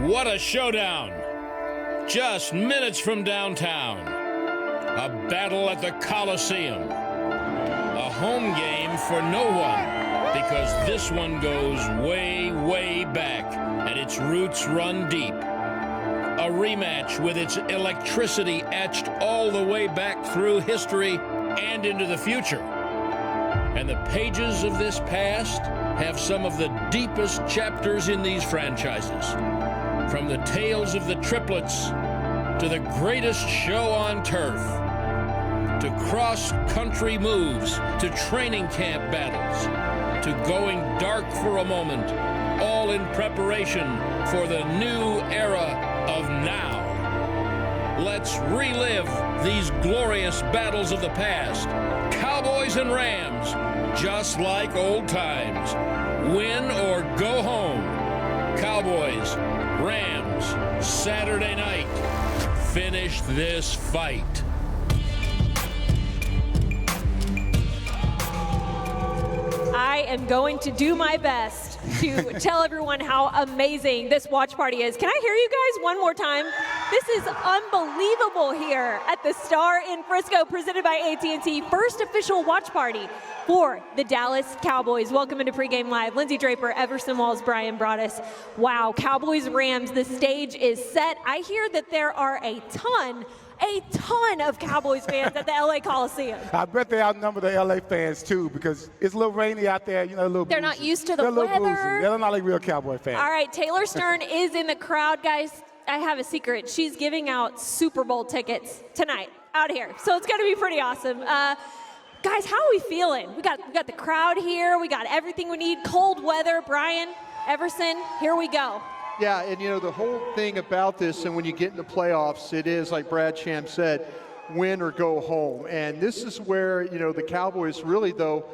What a showdown. Just minutes from downtown. A battle at the Coliseum. A home game for no one, because this one goes way, way back, and its roots run deep. A rematch with its electricity etched all the way back through history and into the future. And the pages of this past have some of the deepest chapters in these franchises. From the tales of the triplets to the greatest show on turf, to cross-country moves, to training camp battles, to going dark for a moment, all in preparation for the new era of now. Let's relive these glorious battles of the past. Cowboys and Rams, just like old times. Win or go home. Cowboys, Rams, Saturday night. Finish this fight. I am going to do my best to tell everyone how amazing this watch party is. Can I hear you guys one more time? This is unbelievable here at the Star in Frisco, presented by AT&T. First official watch party for the Dallas Cowboys. Welcome into Pregame Live. Lindsay Draper, Everson Walls, Brian Broaddus. Wow, Cowboys, Rams, the stage is set. I hear that there are a ton of Cowboys fans at the LA Coliseum. I bet they outnumber the LA fans too, because it's a little rainy out there, you know, a little They're boozy. not used to the They're a little weather. boozy. They're not like real Cowboy fans. All right, Taylor Stern is in the crowd, guys. I have a secret. She's giving out Super Bowl tickets tonight out here, so it's going to be pretty awesome. Guys, how are we feeling? We got the crowd here. We got everything we need. Cold weather. Brian, Everson, here we go. Yeah, and you know, the whole thing about this, and when you get in the playoffs, it is, like Brad Sham said, win or go home. And this is where, you know, the Cowboys really, though,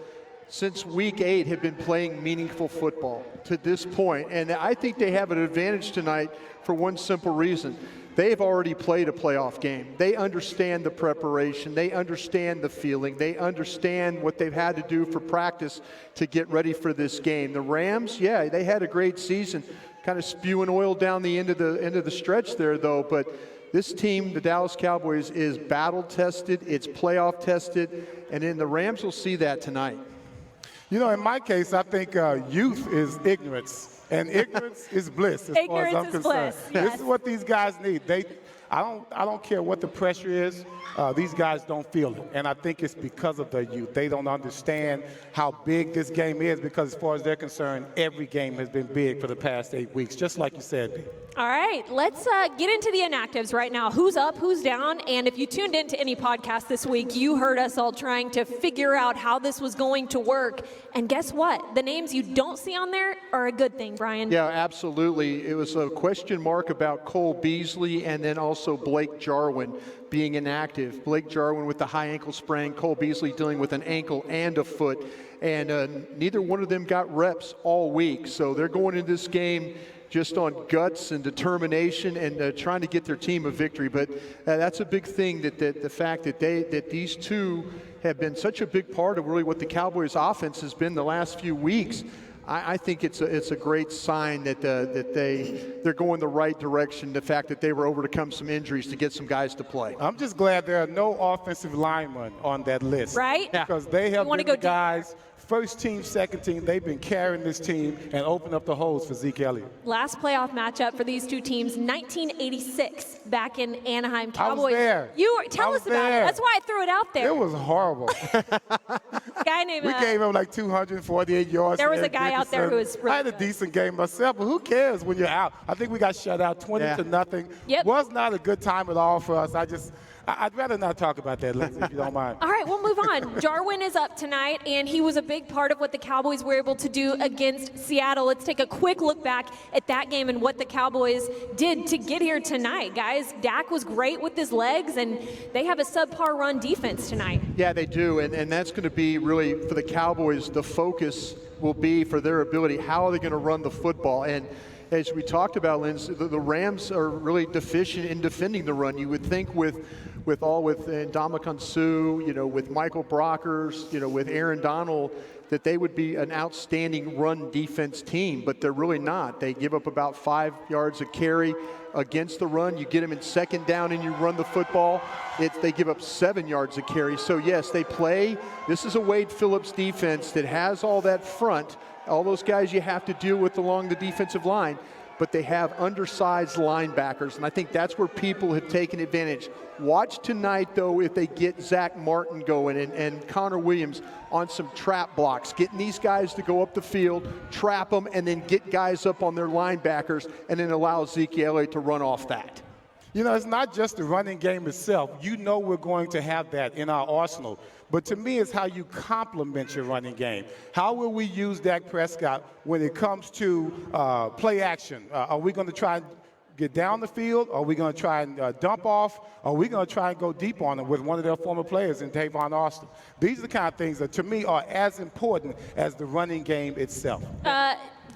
since week 8 have been playing meaningful football to this point. And I think they have an advantage tonight for one simple reason. They've already played a playoff game. They understand the preparation. They understand the feeling. They understand what they've had to do for practice to get ready for this game. The Rams, yeah, they had a great season, kind of spewing oil down the end of the stretch there, though. But this team, the Dallas Cowboys, is battle-tested. It's playoff-tested. And then the Rams will see that tonight. You know, in my case, I think youth is ignorance. And ignorance is bliss, as far as I'm concerned. Bliss, yes. This is what these guys need. I don't care what the pressure is. These guys don't feel it. And I think it's because of the youth. They don't understand how big this game is, because as far as they're concerned, every game has been big for the past 8 weeks, just like you said. All right, let's get into the inactives right now. Who's up, who's down? And if you tuned into any podcast this week, you heard us all trying to figure out how this was going to work. And guess what? The names you don't see on there are a good thing, Brian. Yeah, absolutely. It was a question mark about Cole Beasley and then also Blake Jarwin being inactive. Blake Jarwin with the high ankle sprain, Cole Beasley dealing with an ankle and a foot. And neither one of them got reps all week. So they're going into this game just on guts and determination and trying to get their team a victory. But that's a big thing, that the fact that these two have been such a big part of really what the Cowboys offense has been the last few weeks. I think it's a great sign that they're going the right direction. The fact that they were overcome some injuries to get some guys to play. I'm just glad there are no offensive linemen on that list. Right? Because they have been the deep. guys, first team, second team, they've been carrying this team and opening up the holes for Zeke Elliott. Last playoff matchup for these two teams, 1986, back in Anaheim. Cowboys. I was there. Tell us about it. That's why I threw it out there. It was horrible. Guy named we gave him like 248 yards. There was a guy out there who was really I had a decent game myself, but who cares when you're out? I think we got shut out 20-0. Yep. Was not a good time at all for us. I'd rather not talk about that, Lindsay, if you don't mind. All right, we'll move on. Jarwin is up tonight, and he was a big part of what the Cowboys were able to do against Seattle. Let's take a quick look back at that game and what the Cowboys did to get here tonight. Guys, Dak was great with his legs, and they have a subpar run defense tonight. Yeah, they do, and that's going to be really, for the Cowboys, the focus will be for their ability. How are they going to run the football? And as we talked about, Lindsay, the Rams are really deficient in defending the run. You would think with Ndamukong Suh, with Michael Brockers, with Aaron Donald, that they would be an outstanding run defense team, but they're really not. They give up about 5 yards a carry against the run. You get them in second down and you run the football, they give up 7 yards a carry. So yes, they play. This is a Wade Phillips defense that has all that front, all those guys you have to deal with along the defensive line, but they have undersized linebackers, and I think that's where people have taken advantage. Watch tonight, though, if they get Zach Martin going and Connor Williams on some trap blocks, getting these guys to go up the field, trap them, and then get guys up on their linebackers, and then allow Zeke Elliott to run off that. You know, it's not just the running game itself. You know we're going to have that in our arsenal. But to me, it's how you complement your running game. How will we use Dak Prescott when it comes to play action? Are we going to try and get down the field? Are we going to try and dump off? Are we going to try and go deep on them with one of their former players in Tavon Austin? These are the kind of things that, to me, are as important as the running game itself.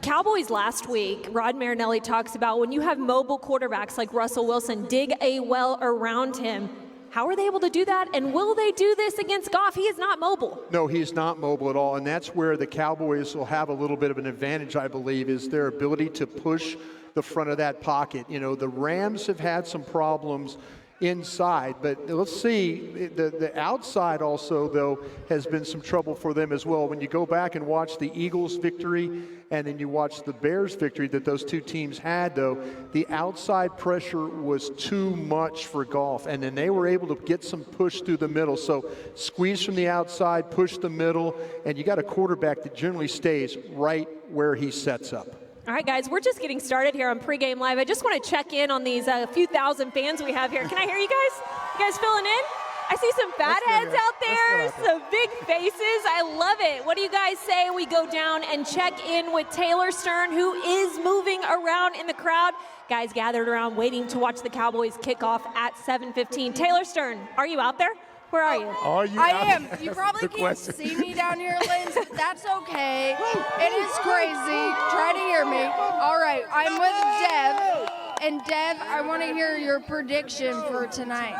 Cowboys last week, Rod Marinelli talks about when you have mobile quarterbacks like Russell Wilson, dig a well around him. How are they able to do that? And will they do this against Goff? He is not mobile. No, he's not mobile at all. And that's where the Cowboys will have a little bit of an advantage, I believe, is their ability to push the front of that pocket. You know, the Rams have had some problems inside, but let's see, the outside also, though, has been some trouble for them as well. When you go back and watch the Eagles' victory and then you watch the Bears' victory that those two teams had, though, the outside pressure was too much for Goff, and then they were able to get some push through the middle. So squeeze from the outside, push the middle, and you got a quarterback that generally stays right where he sets up. All right, guys, we're just getting started here on Pregame Live. I just want to check in on these few thousand fans we have here. Can I hear you guys? You guys filling in? I see some fat heads out there, some big faces. I love it. What do you guys say we go down and check in with Taylor Stern, who is moving around in the crowd? Guys gathered around waiting to watch the Cowboys kickoff at 7:15. Taylor Stern, are you out there? Where are you? I am. You probably can't see me down here, Lynn. That's okay. It is crazy. Try to hear me. All right, I'm with Dev. And Dev, I want to hear your prediction for tonight.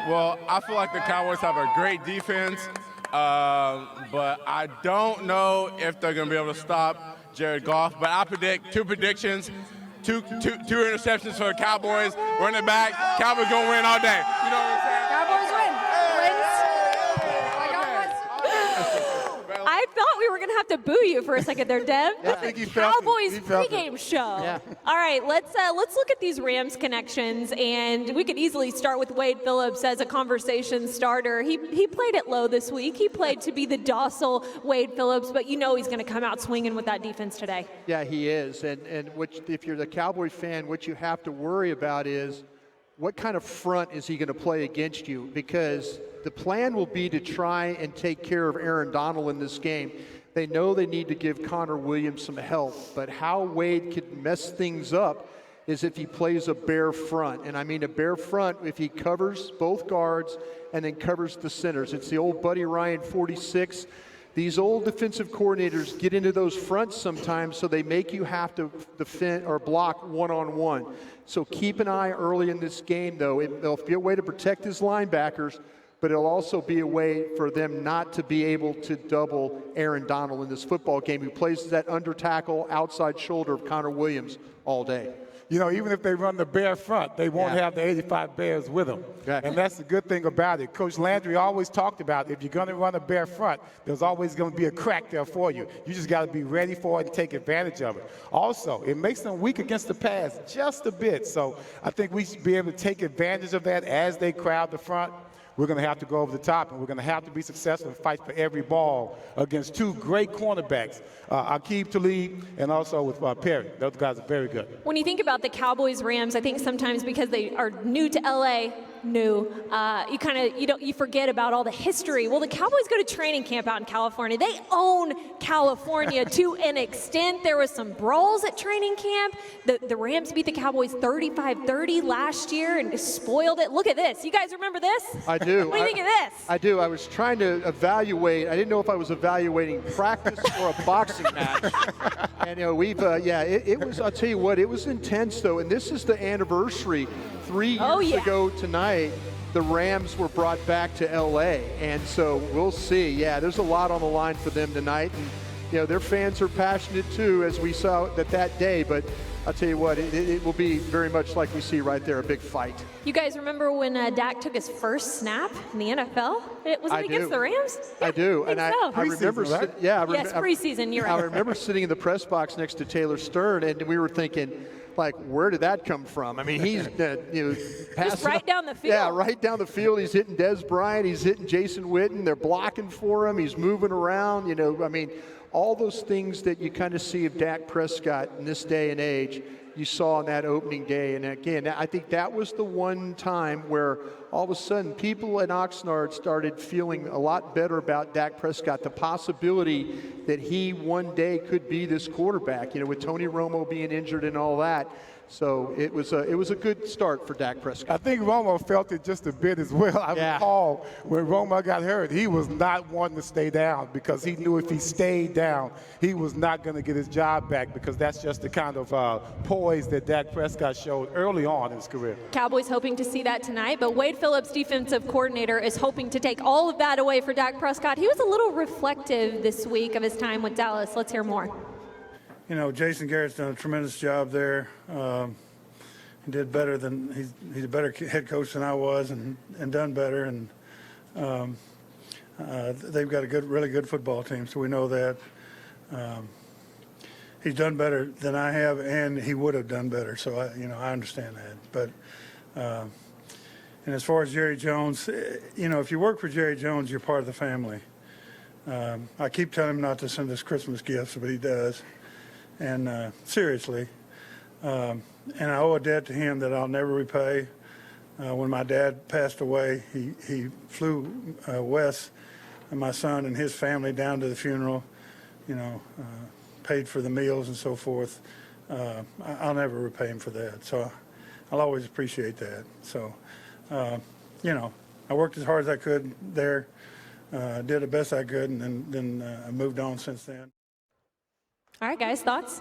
Well, I feel like the Cowboys have a great defense, but I don't know if they're going to be able to stop Jared Goff. But I predict two predictions. Two interceptions for the Cowboys. Running back, Cowboys going to win all day. You know what I'm saying? Cowboys win. I thought we were going to have to boo you for a second there, Dev. I think he felt Cowboys it. He felt pregame it. show. Yeah. All right, let's look at these Rams connections, and we could easily start with Wade Phillips as a conversation starter. He played it low this week. He played to be the docile Wade Phillips, but you know he's going to come out swinging with that defense today. Yeah, he is. And if you're the Cowboy fan, what you have to worry about is what kind of front is he going to play against you? Because the plan will be to try and take care of Aaron Donald in this game. They know they need to give Connor Williams some help, but how Wade could mess things up is if he plays a bare front. And I mean a bare front if he covers both guards and then covers the centers. It's the old Buddy Ryan 46. These old defensive coordinators get into those fronts sometimes, so they make you have to defend or block one-on-one. So keep an eye early in this game, though. It'll be a way to protect his linebackers, but it'll also be a way for them not to be able to double Aaron Donald in this football game, who plays that under tackle, outside shoulder of Connor Williams all day. You know, even if they run the bare front, they won't have the 85 Bears with them. Exactly. And that's the good thing about it. Coach Landry always talked about if you're going to run a bare front, there's always going to be a crack there for you. You just got to be ready for it and take advantage of it. Also, it makes them weak against the pass just a bit. So I think we should be able to take advantage of that as they crowd the front. We're going to have to go over the top, and we're going to have to be successful and fight for every ball against two great cornerbacks, Aqib Talib and also with Perry. Those guys are very good. When you think about the Cowboys-Rams, I think sometimes because they are new to LA, you forget about all the history. Well, the Cowboys go to training camp out in California. They own California to an extent. There was some brawls at training camp. The Rams beat the Cowboys 35-30 last year and spoiled it. Look at this. You guys remember this? I do. What do you think of this? I do. I was trying to evaluate. I didn't know if I was evaluating practice or a boxing match. And, you know, it was, I'll tell you what, it was intense, though. And this is the anniversary. 3 years ago tonight, the Rams were brought back to L.A., and so we'll see. Yeah, there's a lot on the line for them tonight. And their fans are passionate too, as we saw that day. But I'll tell you what, it will be very much like we see right there, a big fight. You guys remember when Dak took his first snap in the NFL? Was it against the Rams? I do. I remember, right? Yes, preseason, you're right. I remember sitting in the press box next to Taylor Stern, and we were thinking, like, where did that come from? I mean, he's just right down the field. Yeah, right down the field. He's hitting Des Bryant. He's hitting Jason Witten. They're blocking for him. He's moving around. I mean, all those things that you kind of see of Dak Prescott in this day and age, you saw on that opening day. And again, I think that was the one time where all of a sudden people in Oxnard started feeling a lot better about Dak Prescott, the possibility that he one day could be this quarterback, with Tony Romo being injured and all that. So it was a good start for Dak Prescott. I think Romo felt it just a bit as well. I recall when Romo got hurt, he was not wanting to stay down because he knew if he stayed down, he was not going to get his job back, because that's just the kind of poise that Dak Prescott showed early on in his career. Cowboys hoping to see that tonight, but Wade Phillips, defensive coordinator, is hoping to take all of that away for Dak Prescott. He was a little reflective this week of his time with Dallas. Let's hear more. Jason Garrett's done a tremendous job there. He did better than he's a better head coach than I was, and done better. And they've got a really good football team, so we know that. He's done better than I have, and he would have done better. So I understand that. But and as far as Jerry Jones, if you work for Jerry Jones, you're part of the family. I keep telling him not to send us Christmas gifts, but he does. And seriously, and I owe a debt to him that I'll never repay. When my dad passed away, he flew Wes and my son and his family down to the funeral, paid for the meals and so forth. I'll never repay him for that. So I'll always appreciate that. So, I worked as hard as I could there, did the best I could, and then I moved on since then. All right, guys, thoughts?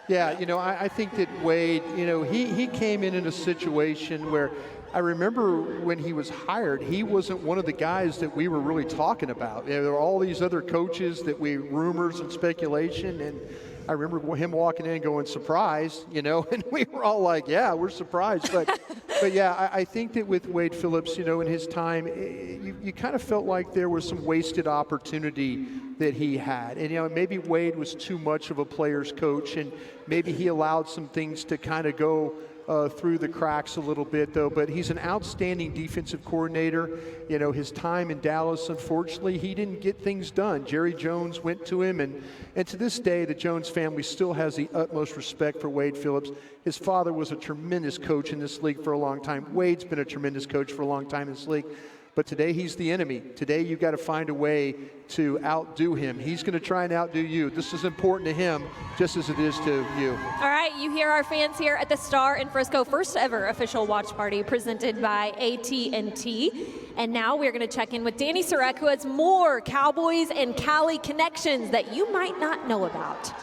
Yeah, I think that Wade, he came in a situation where I remember when he was hired, he wasn't one of the guys that we were really talking about. There were all these other coaches that rumors and speculation, and I remember him walking in going, surprise, and we were all like, yeah, we're surprised. But yeah, I think that with Wade Phillips, in his time, you kind of felt like there was some wasted opportunity that he had. And, maybe Wade was too much of a player's coach, and maybe he allowed some things to kind of go through the cracks a little bit, though. But he's an outstanding defensive coordinator. His time in Dallas, unfortunately, he didn't get things done. Jerry Jones went to him, and to this day, the Jones family still has the utmost respect for Wade Phillips. His father was a tremendous coach in this league for a long time. Wade's been a tremendous coach for a long time in this league. But today he's the enemy. Today you've got to find a way to outdo him. He's going to try and outdo you. This is important to him just as it is to you. All right, you hear our fans here at the Star in Frisco, first ever official watch party presented by AT&T. And now we're going to check in with Danny Sarek, who has more Cowboys and Cali connections that you might not know about.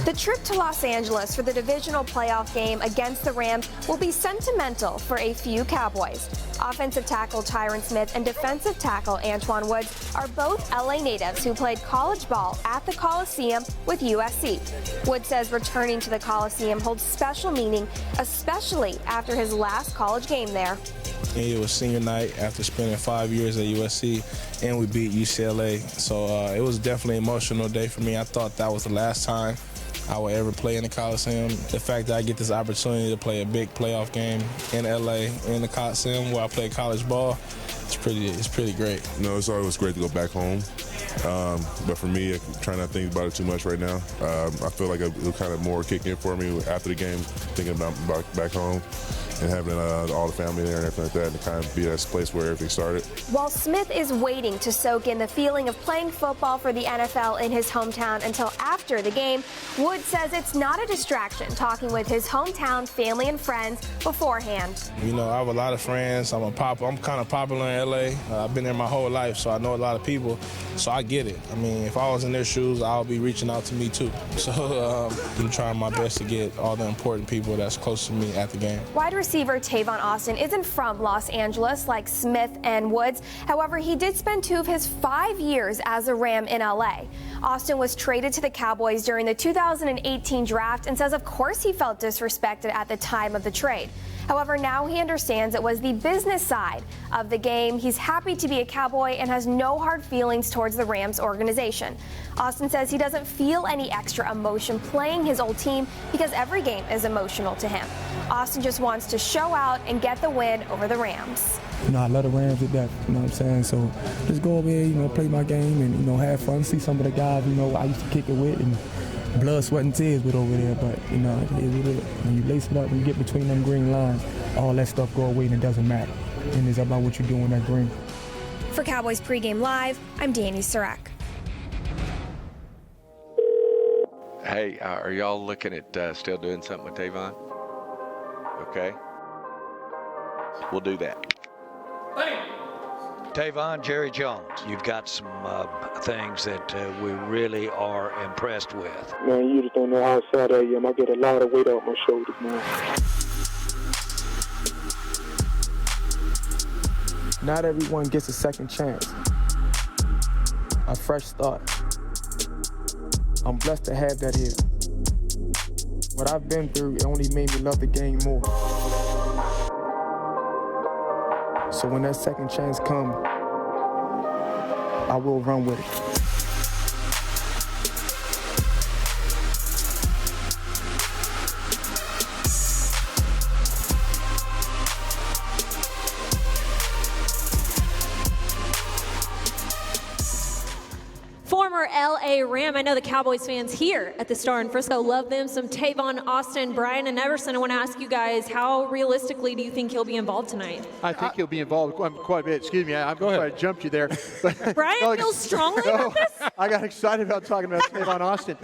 The trip to Los Angeles for the divisional playoff game against the Rams will be sentimental for a few Cowboys. Offensive tackle Tyron Smith and defensive tackle Antoine Woods are both LA natives who played college ball at the Coliseum with USC. Woods says returning to the Coliseum holds special meaning, especially after his last college game there. It was senior night after spending 5 years at USC, and we beat UCLA. So it was definitely an emotional day for me. I thought that was the last time I would ever play in the Coliseum. The fact that I get this opportunity to play a big playoff game in LA in the Coliseum where I play college ball, it's pretty great. It's always great to go back home. But for me, I'm trying not to think about it too much right now. I feel like it'll kind of more kick in for me after the game, thinking about back home and having all the family there and everything like that, and to kind of be that place where everything started. While Smith is waiting to soak in the feeling of playing football for the NFL in his hometown until after the game, Wood says it's not a distraction talking with his hometown family and friends beforehand. I have a lot of friends. I'm kind of popular in LA. I've been there my whole life, so I know a lot of people. So I get it. If I was in their shoes, I'll be reaching out to me too. So I'm trying my best to get all the important people that's close to me at the game. Wide receiver receiver Tavon Austin isn't from Los Angeles like Smith and Woods. However, he did spend 2 of his 5 years as a Ram in LA. Austin was traded to the Cowboys during the 2018 draft and says of course he felt disrespected at the time of the trade. However, now he understands it was the business side of the game. He's happy to be a Cowboy and has no hard feelings towards the Rams organization. Austin says he doesn't feel any extra emotion playing his old team because every game is emotional to him. Austin just wants to show out and get the win over the Rams. I love the Rams to death, you know what I'm saying? So just go over here, play my game and, have fun, see some of the guys, I used to kick it with and blood, sweat, and tears with over there, but, it is what it is. When you lace it up and you get between them green lines, all that stuff go away and it doesn't matter. And it's about what you do in that green. For Cowboys Pregame Live, I'm Danny Surek. Hey, are y'all looking at still doing something with Tavon? Okay. We'll do that. Tavon, Jerry Jones, you've got some things that we really are impressed with. Man, you just don't know how sad I am. I get a lot of weight off my shoulders, man. Not everyone gets a second chance, a fresh start. I'm blessed to have that here. What I've been through, it only made me love the game more. So when that second chance comes, I will run with it. Former LA Ram. I know the Cowboys fans here at the Star in Frisco love them. Some Tavon Austin, Brian, and Everson. I want to ask you guys, how realistically do you think he'll be involved tonight? I think he'll be involved quite a bit. Excuse me, I'm sorry I jumped you there. Brian feels strongly about this? I got excited about talking about Tavon Austin.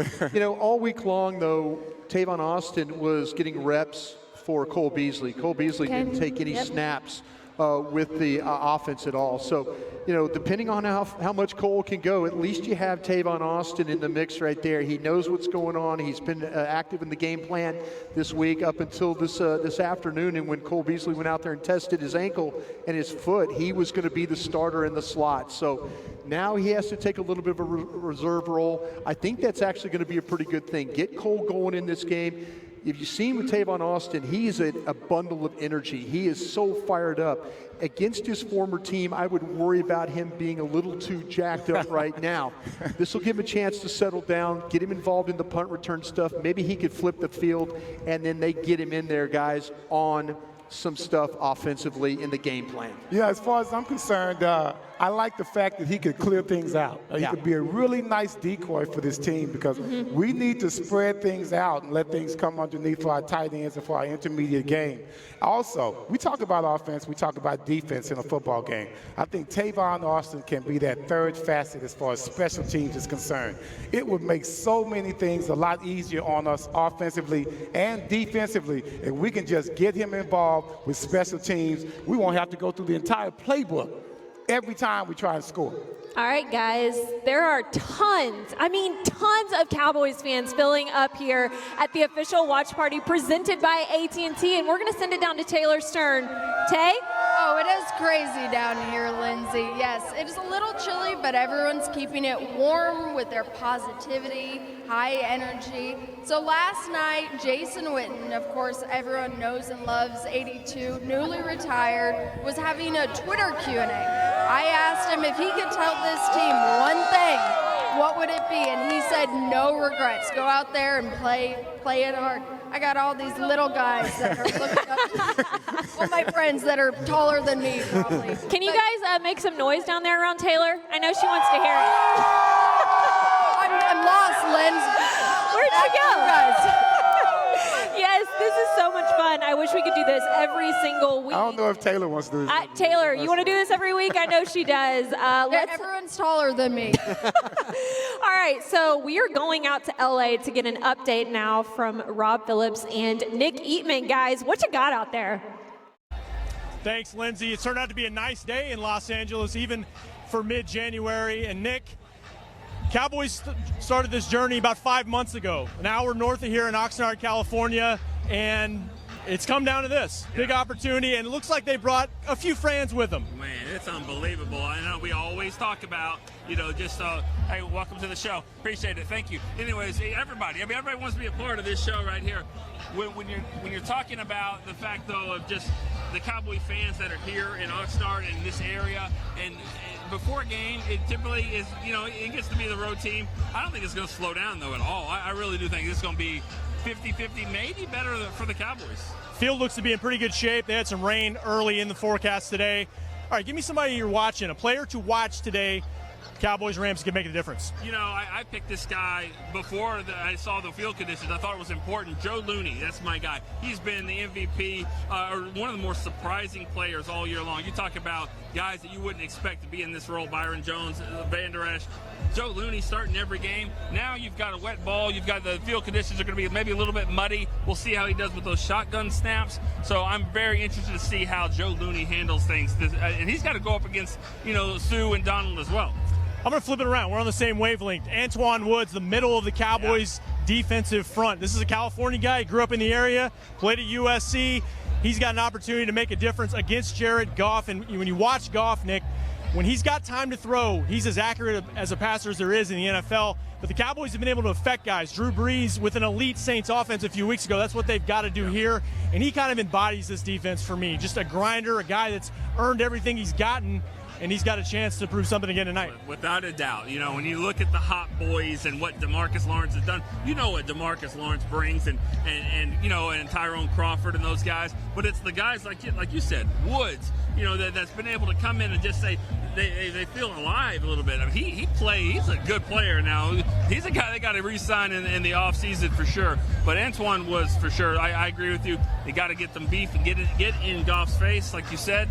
All week long, though, Tavon Austin was getting reps for Cole Beasley. Cole Beasley didn't take any snaps with the offense at all. So, depending on how much Cole can go, at least you have Tavon Austin in the mix right there. He knows what's going on. He's been active in the game plan this week up until this afternoon. And when Cole Beasley went out there and tested his ankle and his foot, he was going to be the starter in the slot. So now he has to take a little bit of a reserve role. I think that's actually going to be a pretty good thing. Get Cole going in this game. If you've seen with Tavon Austin, he's a bundle of energy. He is so fired up. Against his former team, I would worry about him being a little too jacked up right now. This will give him a chance to settle down, get him involved in the punt return stuff. Maybe he could flip the field, and then they get him in there, guys, on some stuff offensively in the game plan. Yeah, as far as I'm concerned, I like the fact that he could clear things out. He could be a really nice decoy for this team because we need to spread things out and let things come underneath for our tight ends and for our intermediate game. Also, we talk about offense, we talk about defense in a football game. I think Tavon Austin can be that third facet as far as special teams is concerned. It would make so many things a lot easier on us offensively and defensively if we can just get him involved with special teams. We won't have to go through the entire playbook every time we try and score. All right, guys, there are tons of Cowboys fans filling up here at the official watch party presented by AT&T, and we're going to send it down to Taylor Stern. Tay? Oh, it is crazy down here, Lindsay. Yes, it is a little chilly, but everyone's keeping it warm with their positivity, high energy. So last night, Jason Witten, of course, everyone knows and loves, 82, newly retired, was having a Twitter Q&A. I asked him if he could tell this team one thing, what would it be? And he said, no regrets. Go out there and play it hard. I got all these little guys that are looking up to me. All my friends that are taller than me, probably. Can you guys make some noise down there around Taylor? I know she wants to hear it. I'm lost, Lynn. Where'd you go? Guys. Yes, this is so much fun. I wish we could do this every single week. I don't know if Taylor wants to do this. Taylor, you want to do this every week? I know she does. Everyone's taller than me. All right, so we are going out to LA to get an update now from Rob Phillips and Nick Eatman. Guys, what you got out there? Thanks, Lindsay. It turned out to be a nice day in Los Angeles, even for mid-January. And Nick, Cowboys started this journey about 5 months ago, an hour north of here in Oxnard, California, and it's come down to this. Big opportunity, and it looks like they brought a few friends with them. Man, it's unbelievable. I know we always talk about, just, hey, welcome to the show. Appreciate it. Thank you. Anyways, everybody wants to be a part of this show right here. When you're talking about the fact, though, of just the Cowboy fans that are here in Oxnard in this area, and before a game, it typically is, it gets to be the road team. I don't think it's going to slow down, though, at all. I really do think this is going to be 50-50, maybe better for the Cowboys. Field looks to be in pretty good shape. They had some rain early in the forecast today. All right, give me somebody you're watching, a player to watch today. Cowboys-Rams can make a difference. I picked this guy before I saw the field conditions. I thought it was important. Joe Looney, that's my guy. He's been the MVP, or one of the more surprising players all year long. You talk about guys that you wouldn't expect to be in this role, Byron Jones, Van Der Esch. Joe Looney starting every game. Now you've got a wet ball. You've got the field conditions are going to be maybe a little bit muddy. We'll see how he does with those shotgun snaps. So I'm very interested to see how Joe Looney handles things. And he's got to go up against, Sue and Donald as well. I'm going to flip it around. We're on the same wavelength. Antoine Woods, the middle of the Cowboys' defensive front. This is a California guy. He grew up in the area, played at USC. He's got an opportunity to make a difference against Jared Goff. And when you watch Goff, Nick, when he's got time to throw, he's as accurate as a passer as there is in the NFL. But the Cowboys have been able to affect guys. Drew Brees with an elite Saints offense a few weeks ago. That's what they've got to do here. And he kind of embodies this defense for me. Just a grinder, a guy that's earned everything he's gotten. And he's got a chance to prove something again tonight. Without a doubt. When you look at the hot boys and what Demarcus Lawrence has done, what Demarcus Lawrence brings and Tyrone Crawford and those guys. But it's the guys like you said, Woods, that's been able to come in and just say they feel alive a little bit. I mean, he's a good player now. He's a guy they got to re-sign in the offseason for sure. But Antoine was for sure. I agree with you. They got to get them beef and get in Goff's face, like you said.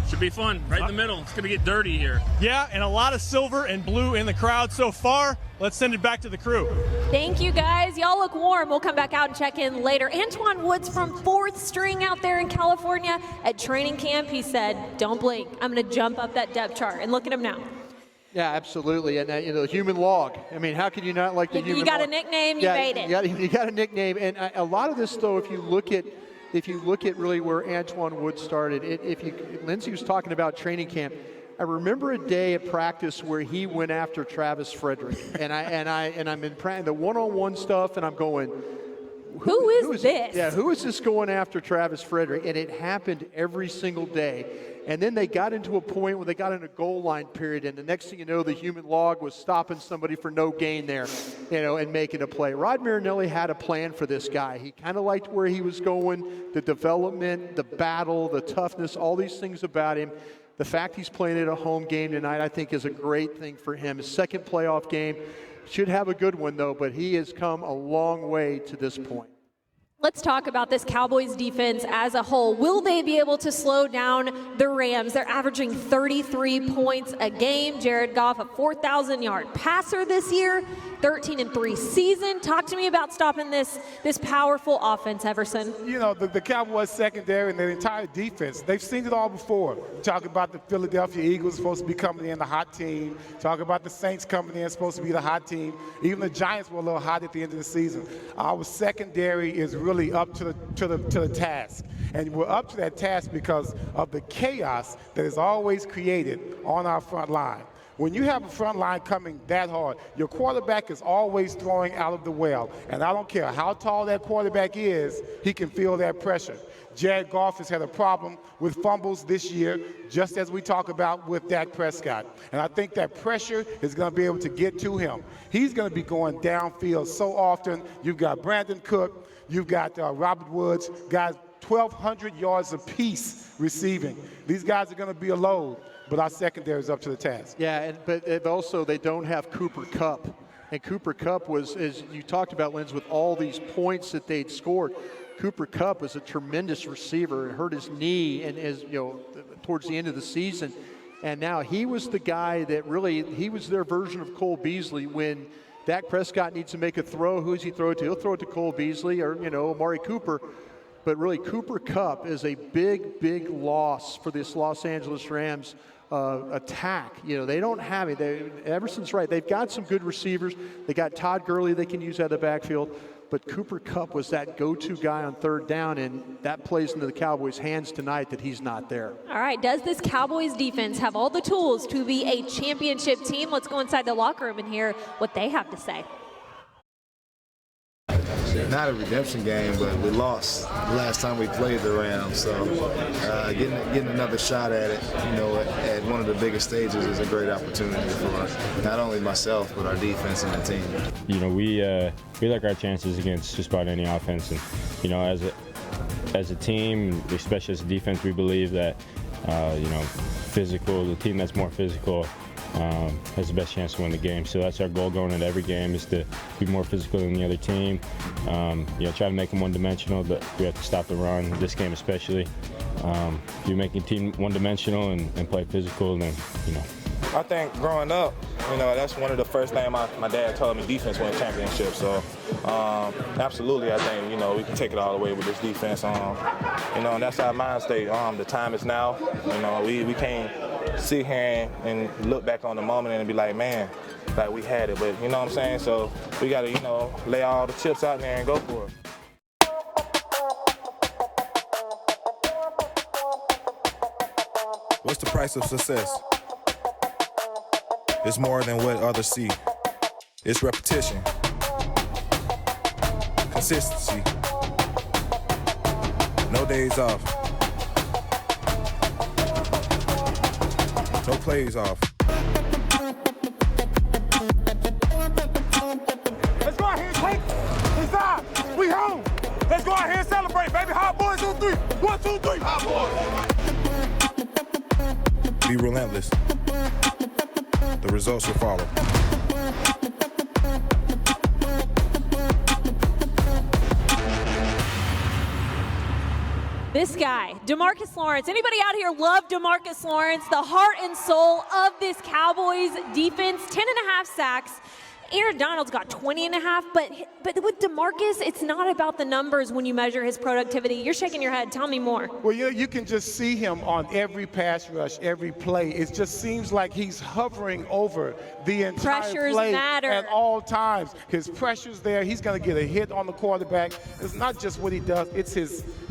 Should be fun, right in the middle. It's going to get dirty here. Yeah, and a lot of silver and blue in the crowd so far. Let's send it back to the crew. Thank you, guys. Y'all look warm. We'll come back out and check in later. Antoine Woods from 4th string out there in California at training camp. He said, don't blink. I'm going to jump up that depth chart. And look at him now. Yeah, absolutely. And, human log. I mean, how can you not like the human log? You got a nickname, you made it. You got a nickname. And a lot of this, though, if you look at really where Antoine Woods started, Lindsey was talking about training camp. I remember a day at practice where he went after Travis Frederick, and I'm in the one-on-one stuff, and I'm going, who is this? Yeah, who is this going after Travis Frederick? And it happened every single day. And then they got into a point where they got in a goal line period, and the next thing you know, the human log was stopping somebody for no gain there, and making a play. Rod Marinelli had a plan for this guy. He kind of liked where he was going, the development, the battle, the toughness, all these things about him. The fact he's playing at a home game tonight, I think, is a great thing for him. His second playoff game. Should have a good one, though, but he has come a long way to this point. Let's talk about this Cowboys defense as a whole. Will they be able to slow down the Rams? They're averaging 33 points a game. Jared Goff, a 4,000-yard passer this year, 13-3 season. Talk to me about stopping this powerful offense, Everson. The Cowboys secondary and the entire defense, they've seen it all before. Talk about the Philadelphia Eagles supposed to be coming in the hot team. Talk about the Saints coming in supposed to be the hot team. Even the Giants were a little hot at the end of the season. Our secondary is really up to the task. And we're up to that task because of the chaos that is always created on our front line. When you have a front line coming that hard, your quarterback is always throwing out of the well. And I don't care how tall that quarterback is, he can feel that pressure. Jared Goff has had a problem with fumbles this year, just as we talk about with Dak Prescott. And I think that pressure is going to be able to get to him. He's going to be going downfield so often. You've got Brandon Cook, you've got Robert Woods, guys 1,200 yards apiece receiving. These guys are going to be a load, but our secondary is up to the task. Yeah, but also they don't have Cooper Kupp. And Cooper Kupp was, as you talked about, Linz, with all these points that they'd scored, Cooper Kupp was a tremendous receiver and hurt his knee towards the end of the season. And now he was the guy that he was their version of Cole Beasley. When Dak Prescott needs to make a throw, who does he throw it to? He'll throw it to Cole Beasley or, Amari Cooper. But really, Cooper Kupp is a big, big loss for this Los Angeles Rams attack. They don't have it. Everson's right. They've got some good receivers. They got Todd Gurley they can use out of the backfield. but Cooper Kupp was that go-to guy on third down, and that plays into the Cowboys' hands tonight that he's not there. All right, does this Cowboys defense have all the tools to be a championship team? Let's go inside the locker room and hear what they have to say. Not a redemption game, but we lost the last time we played the Rams. So getting another shot at it, at one of the biggest stages is a great opportunity for not only myself, but our defense and the team. We like our chances against just about any offense. And, as a team, especially as a defense, we believe that, the team that's more physical has the best chance to win the game. So that's our goal going into every game, is to be more physical than the other team. Try to make them one-dimensional, but we have to stop the run, this game especially. If you make a team one-dimensional and play physical, then, I think growing up, that's one of the first things my dad told me, defense wins championships. So absolutely, I think, we can take it all the way with this defense. And that's our mind state. The time is now. We can't sit here and look back on the moment and be like, man, like we had it. But you know what I'm saying? So we got to, lay all the chips out there and go for it. What's the price of success? It's more than what others see. It's repetition, consistency, no days off, no plays off. Let's go out here and take it. Inside. We home. Let's go out here and celebrate, baby. Hot boys on 3. 1, 2, 3. Hot boys. Be relentless. The results will follow. This guy, Demarcus Lawrence. Anybody out here love Demarcus Lawrence? The heart and soul of this Cowboys defense. 10.5 sacks. Aaron Donald's got 20.5, but with Demarcus, it's not about the numbers when you measure his productivity. You're shaking your head. Tell me more. Well, you can just see him on every pass rush, every play. It just seems like he's hovering over the entire Pressures play matter. at all times. His pressure's there. He's going to get a hit on the quarterback. It's not just what he does. It's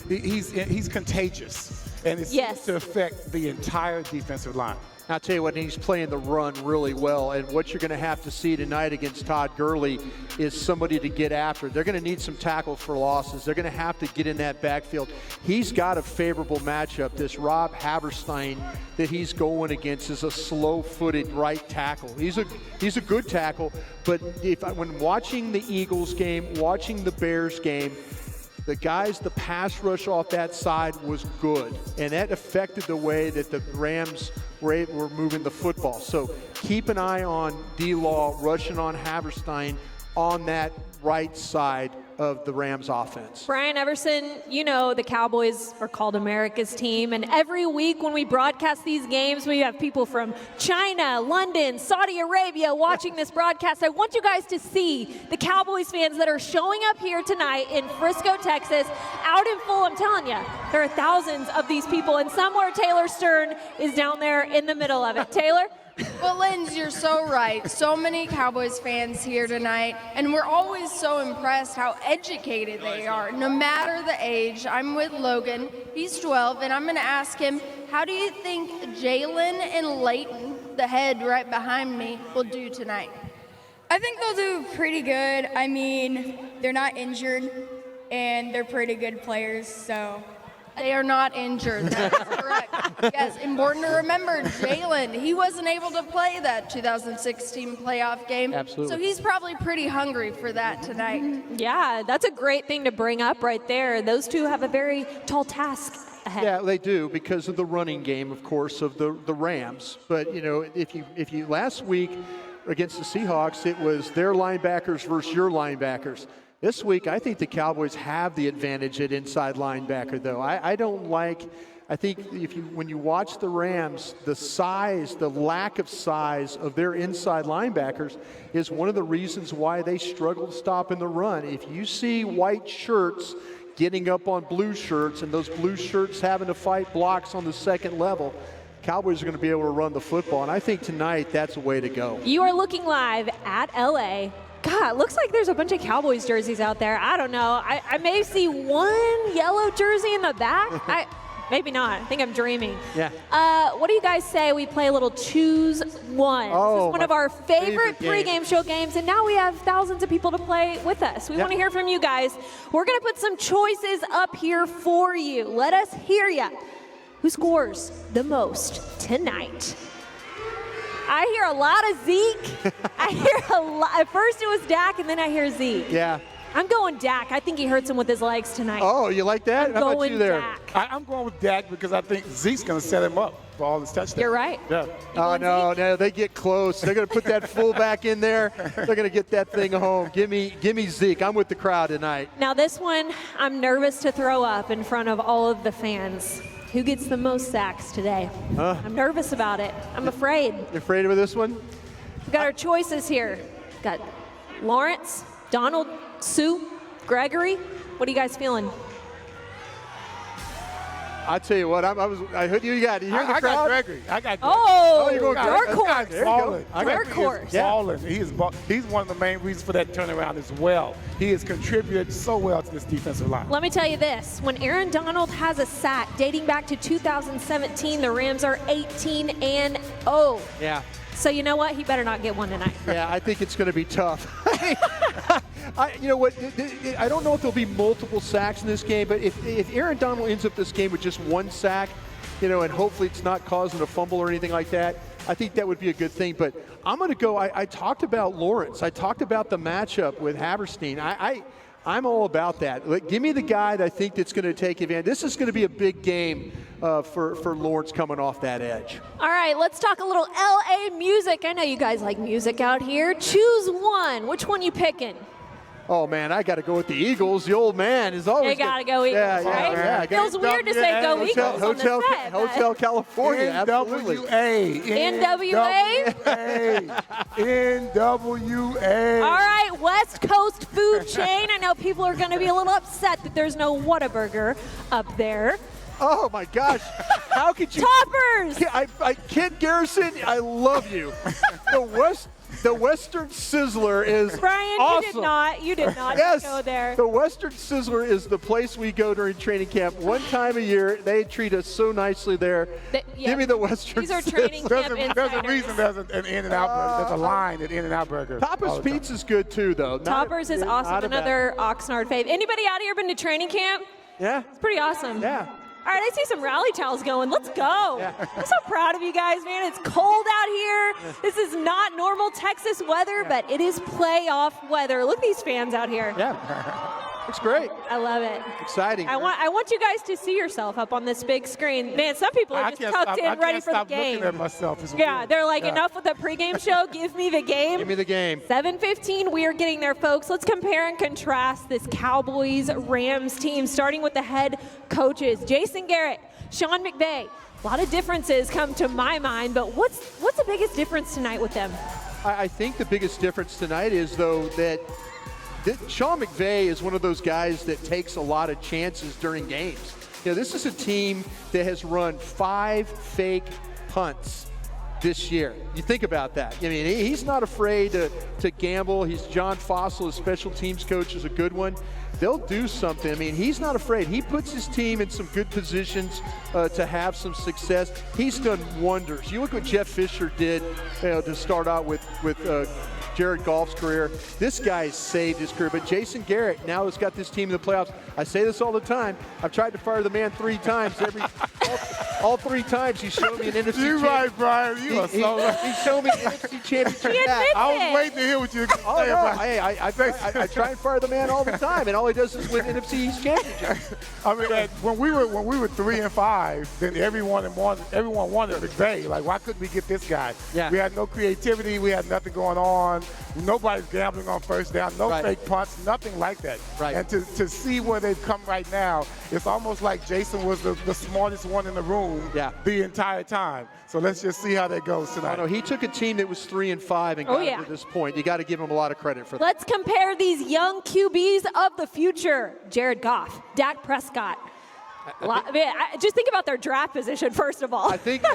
he's contagious, and it seems to affect the entire defensive line. I'll tell you what, he's playing the run really well, and what you're going to have to see tonight against Todd Gurley is somebody to get after. They're going to need some tackles for losses. They're going to have to get in that backfield. He's got a favorable matchup. This Rob Haberstein that he's going against is a slow-footed right tackle. He's a good tackle, but when watching the Eagles game, watching the Bears game, the pass rush off that side was good, and that affected the way that the Rams were moving the football. So keep an eye on D-Law rushing on Haberstein on that right side of the Rams offense. Brian Everson, the Cowboys are called America's team, and every week when we broadcast these games, we have people from China, London, Saudi Arabia watching this broadcast. I want you guys to see the Cowboys fans that are showing up here tonight in Frisco, Texas, out in full. I'm telling you, there are thousands of these people, and somewhere Taylor Stern is down there in the middle of it. Taylor? Well, Linz, you're so right. So many Cowboys fans here tonight, and we're always so impressed how educated they are, no matter the age. I'm with Logan. He's 12, and I'm going to ask him, how do you think Jaylen and Leighton, the head right behind me, will do tonight? I think they'll do pretty good. I mean, they're not injured, and they're pretty good players, so... They are not injured. That is correct. Yes, important to remember, Jaylen, he wasn't able to play that 2016 playoff game. Absolutely. So he's probably pretty hungry for that tonight. Yeah, that's a great thing to bring up right there. Those two have a very tall task ahead. Yeah, they do, because of the running game, of course, of the Rams. But, if you last week against the Seahawks, it was their linebackers versus your linebackers. This week, I think the Cowboys have the advantage at inside linebacker, though. I think when you watch the Rams, the lack of size of their inside linebackers is one of the reasons why they struggle to stop in the run. If you see white shirts getting up on blue shirts and those blue shirts having to fight blocks on the second level, Cowboys are going to be able to run the football, and I think tonight that's a way to go. You are looking live at LA. God, Yeah, it looks like there's a bunch of Cowboys jerseys out there. I don't know. I may see one yellow jersey in the back. Maybe not. I think I'm dreaming. Yeah. What do you guys say we play a little Choose One? This is one of our favorite pregame show games, and now we have thousands of people to play with us. We want to hear from you guys. We're going to put some choices up here for you. Let us hear you. Who scores the most tonight? I hear a lot of Zeke. I hear a lot. At first it was Dak, and then I hear Zeke. Yeah. I'm going Dak. I think he hurts him with his legs tonight. Oh, you like that? How about you there? Dak. I'm going with Dak because I think Zeke's going to set him up for all his touchdowns. You're right. Yeah. Oh, no, they get close. They're going to put that fullback in there. They're going to get that thing home. Give me Zeke. I'm with the crowd tonight. Now this one, I'm nervous to throw up in front of all of the fans. Who gets the most sacks today? I'm nervous about it. I'm afraid. You afraid of this one? We've got our choices here. We've got Lawrence, Donald, Sue, Gregory. What are you guys feeling? I tell you what, who do you got? You hear the I crowd? got Gregory. I got Gregory. Oh, you're going dark Gregory. horse. There you go. Dark horse. Balling. He's one of the main reasons for that turnaround as well. He has contributed so well to this defensive line. Let me tell you this. When Aaron Donald has a sack dating back to 2017, the Rams are 18-0. Yeah. So you know what? He better not get one tonight. Yeah, I think it's going to be tough. You know what? I don't know if there'll be multiple sacks in this game, but if Aaron Donald ends up this game with just one sack, and hopefully it's not causing a fumble or anything like that, I think that would be a good thing. But I'm going to go. I talked about Lawrence. I talked about the matchup with Haberstein. I'm all about that. Give me the guy that I think that's going to take advantage. This is going to be a big game for Lawrence coming off that edge. All right, let's talk a little LA music. I know you guys like music out here. Choose one. Which one you picking? Oh, man, I got to go with the Eagles. The old man is always. You got to go Eagles, right? Yeah. It feels weird to say go Eagles on the set. Hotel California, absolutely. NWA. NWA. All right, West Coast food chain. I know people are going to be a little upset that there's no Whataburger up there. Oh, my gosh. How could you? Toppers! Kent Garrison, I love you. The Western Sizzler is Brian, awesome. you did not yes, go there. The Western Sizzler is the place we go during training camp. One time a year, they treat us so nicely there. Give me the Western These are Sizzler. training camp insiders. There's a reason there's an In-N-Out Burger. There's a line at In-N-Out Burger. Toppers Pizza's good too, though. Toppers is awesome. Another Oxnard fave. Anybody out here been to training camp? Yeah. It's pretty awesome. Yeah. All right, I see some rally towels going. Let's go. Yeah. I'm so proud of you guys, man. It's cold out here. Yeah. This is not normal Texas weather, but it is playoff weather. Look at these fans out here. Yeah. It's great. I love it. Exciting. I want you guys to see yourself up on this big screen. Man, some people are just tucked in, ready for the game. Looking at myself as yeah, they're like, enough with the pregame show. Give me the game. Give me the game. 7:15. We are getting there, folks. Let's compare and contrast this Cowboys-Rams team, starting with the head coaches, Jason Garrett, Sean McVay. A lot of differences come to my mind, but what's the biggest difference tonight with them? I think the biggest difference tonight is, though, that Sean McVay is one of those guys that takes a lot of chances during games. This is a team that has run 5 fake punts this year. You think about that. I mean, he's not afraid to gamble. He's John Fossil, his special teams coach, is a good one. They'll do something. I mean, he's not afraid. He puts his team in some good positions to have some success. He's done wonders. You look what Jeff Fisher did to start out with Jared Goff's career. This guy's saved his career. But Jason Garrett now has got this team in the playoffs. I say this all the time. I've tried to fire the man 3 times. All 3 times he showed me an NFC championship. You're right, Brian. You are so right. He showed me an NFC championship hat. I was waiting to hear what you were going to say about it. Hey, I try and fire the man all the time, and all he does is win NFC East championship. I mean, when we were 3-5, then everyone wanted McVay. Like, why couldn't we get this guy? Yeah. We had no creativity. We had nothing going on. Nobody's gambling on first down. No fake punts. Nothing like that. Right. And to see where they've come right now, it's almost like Jason was the smartest one in the room the entire time. So let's just see how that goes tonight. No, he took a team that was 3-5 and got to this point. You got to give him a lot of credit for that. Let's compare these young QBs of the future. Jared Goff, Dak Prescott. Just think about their draft position, first of all. I think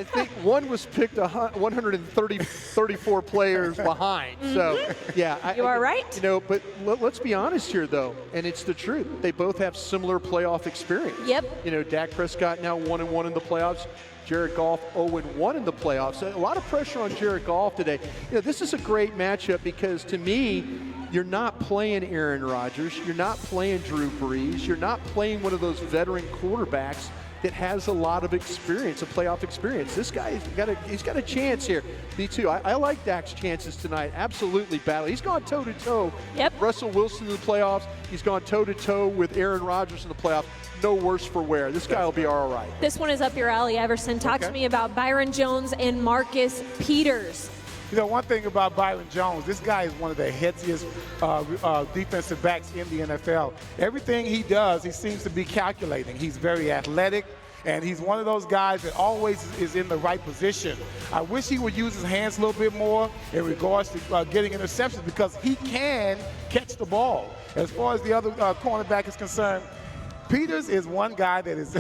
one was picked 134 players behind. So, yeah. You are right. You know, but let's be honest here, though, and it's the truth. They both have similar playoff experience. Yep. You know, Dak Prescott now 1-1 in the playoffs. Jared Goff 0-1 in the playoffs. A lot of pressure on Jared Goff today. You know, this is a great matchup because, to me, you're not playing Aaron Rodgers. You're not playing Drew Brees. You're not playing one of those veteran quarterbacks that has a lot of experience, a playoff experience. This guy, he's got a chance here. Me too. I like Dak's chances tonight. Absolutely battle. He's gone toe-to-toe. Yep. Russell Wilson in the playoffs. He's gone toe-to-toe with Aaron Rodgers in the playoffs. No worse for wear. This guy will be all right. This one is up your alley, Everson. Talk to me about Byron Jones and Marcus Peters. You know, one thing about Byron Jones, this guy is one of the heaviest defensive backs in the NFL. Everything he does, he seems to be calculating. He's very athletic, and he's one of those guys that always is in the right position. I wish he would use his hands a little bit more in regards to getting interceptions because he can catch the ball. As far as the other cornerback is concerned, Peters is one guy that is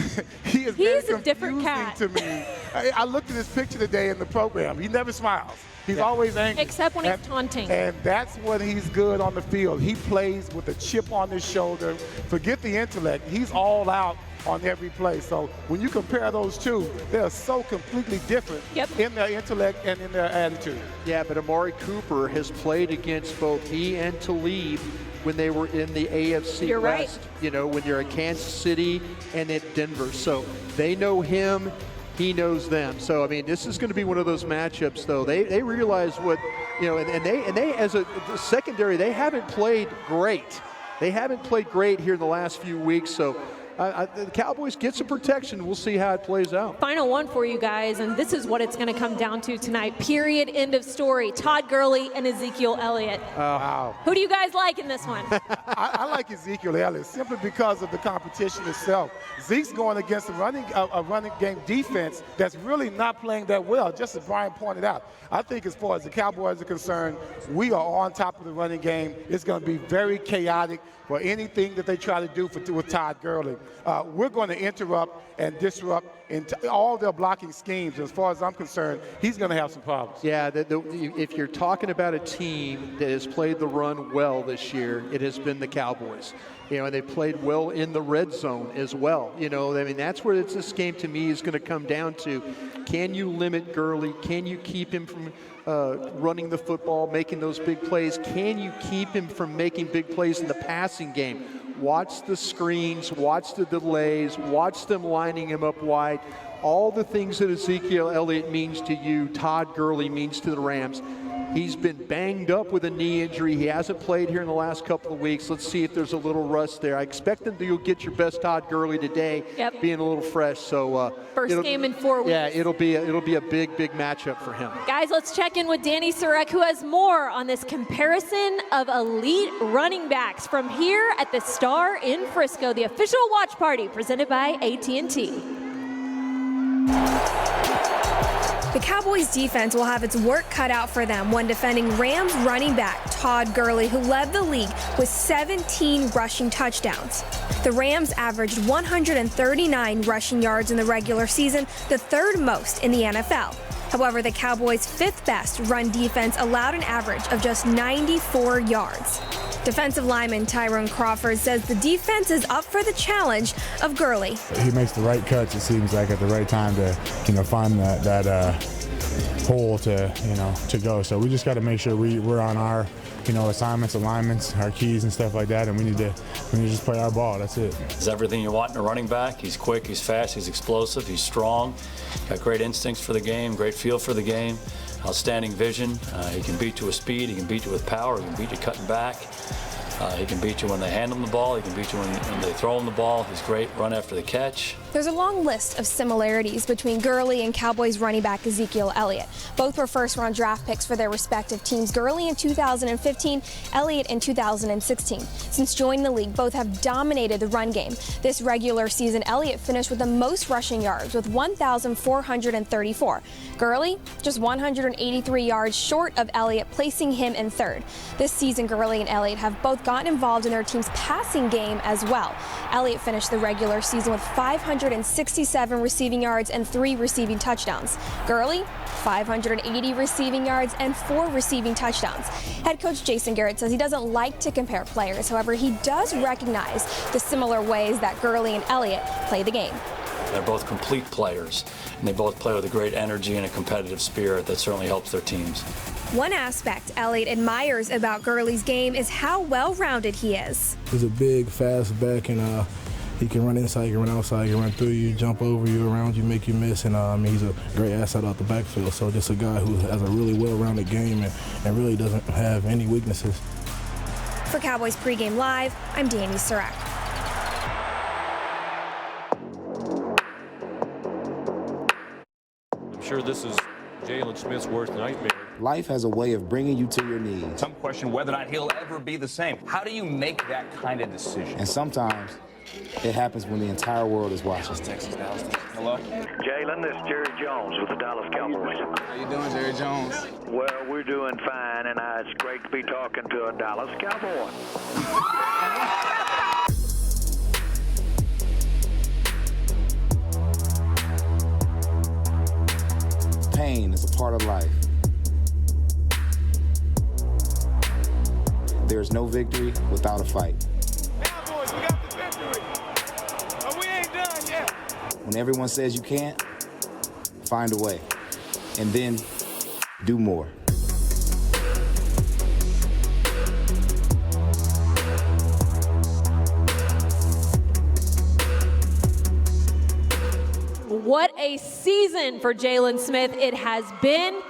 he's very a different cat to me. I looked at his picture today in the program. He never smiles. He's always angry. Except when he's taunting. And that's when he's good on the field. He plays with a chip on his shoulder. Forget the intellect. He's all out on every play. So when you compare those two, they're so completely different in their intellect and in their attitude. Yeah, but Amari Cooper has played against both he and Talib when they were in the AFC You're West. right. You know, when you're at Kansas City and at Denver. So they know him. He knows them. So, I mean, this is going to be one of those matchups, though. They realize what, you know, and they as a secondary, they haven't played great. They haven't played great here in the last few weeks. So the Cowboys get some protection. We'll see how it plays out. Final one for you guys, and this is what it's going to come down to tonight. Period. End of story. Todd Gurley and Ezekiel Elliott. Wow. Who do you guys like in this one? I like Ezekiel Elliott simply because of the competition itself. Zeke's going against a running game defense that's really not playing that well, just as Brian pointed out. I think as far as the Cowboys are concerned, we are on top of the running game. It's going to be very chaotic for anything that they try to do with Todd Gurley. We're going to interrupt and disrupt all their blocking schemes. As far as I'm concerned, he's going to have some problems. Yeah, if you're talking about a team that has played the run well this year, it has been the Cowboys. You know, and they played well in the red zone as well. You know, I mean, that's where this game to me is going to come down to. Can you limit Gurley? Can you keep him from running the football, making those big plays? Can you keep him from making big plays in the passing game? Watch the screens, watch the delays, watch them lining him up wide. All the things that Ezekiel Elliott means to you, Todd Gurley means to the Rams. He's been banged up with a knee injury. He hasn't played here in the last couple of weeks. Let's see if there's a little rust there. I expect that you'll get your best Todd Gurley today, being a little fresh. So first game in 4 weeks. Yeah, it'll be a big matchup for him. Guys, let's check in with Danny Surek, who has more on this comparison of elite running backs from here at the Star in Frisco, the official watch party presented by AT&T. The Cowboys defense will have its work cut out for them when defending Rams running back Todd Gurley, who led the league with 17 rushing touchdowns. The Rams averaged 139 rushing yards in the regular season, the third most in the NFL. However, the Cowboys' fifth best run defense allowed an average of just 94 yards. Defensive lineman Tyrone Crawford says the defense is up for the challenge of Gurley. He makes the right cuts, it seems like, at the right time to, find that hole to go. So we just got to make sure we're on our, assignments, alignments, our keys and stuff like that, and we need to just play our ball. That's it. He's everything you want in a running back. He's quick, he's fast, he's explosive, he's strong, got great instincts for the game, great feel for the game, outstanding vision. He can beat you with speed, he can beat you with power, he can beat you cutting back. He can beat you when they hand him the ball. He can beat you when they throw him the ball. He's great run after the catch. There's a long list of similarities between Gurley and Cowboys running back Ezekiel Elliott. Both were first-round draft picks for their respective teams, Gurley in 2015, Elliott in 2016. Since joining the league, both have dominated the run game. This regular season, Elliott finished with the most rushing yards with 1,434. Gurley, just 183 yards short of Elliott, placing him in third. This season, Gurley and Elliott have both gotten involved in their team's passing game as well. Elliott finished the regular season with 500 567 receiving yards and 3 receiving touchdowns. Gurley, 580 receiving yards and 4 receiving touchdowns. Head coach Jason Garrett says he doesn't like to compare players. However, he does recognize the similar ways that Gurley and Elliott play the game. They're both complete players, and they both play with a great energy and a competitive spirit that certainly helps their teams. One aspect Elliott admires about Gurley's game is how well-rounded he is. He's a big, fast back, and he can run inside, he can run outside, he can run through you, jump over you, around you, make you miss, and he's a great asset out the backfield. So just a guy who has a really well-rounded game and really doesn't have any weaknesses. For Cowboys Pregame Live, I'm Danny Surratt. I'm sure this is Jaylen Smith's worst nightmare. Life has a way of bringing you to your knees. Some question whether or not he'll ever be the same. How do you make that kind of decision? And sometimes it happens when the entire world is watching. Texas, Dallas, Texas. Hello? Jaylen, this is Jerry Jones with the Dallas Cowboys. How you doing, Jerry Jones? Well, we're doing fine, and it's great to be talking to a Dallas Cowboy. Pain is a part of life. There's no victory without a fight. Cowboys, we got the victory, but we ain't done yet. When everyone says you can't, find a way, and then do more. What a season for Jaylen Smith it has been.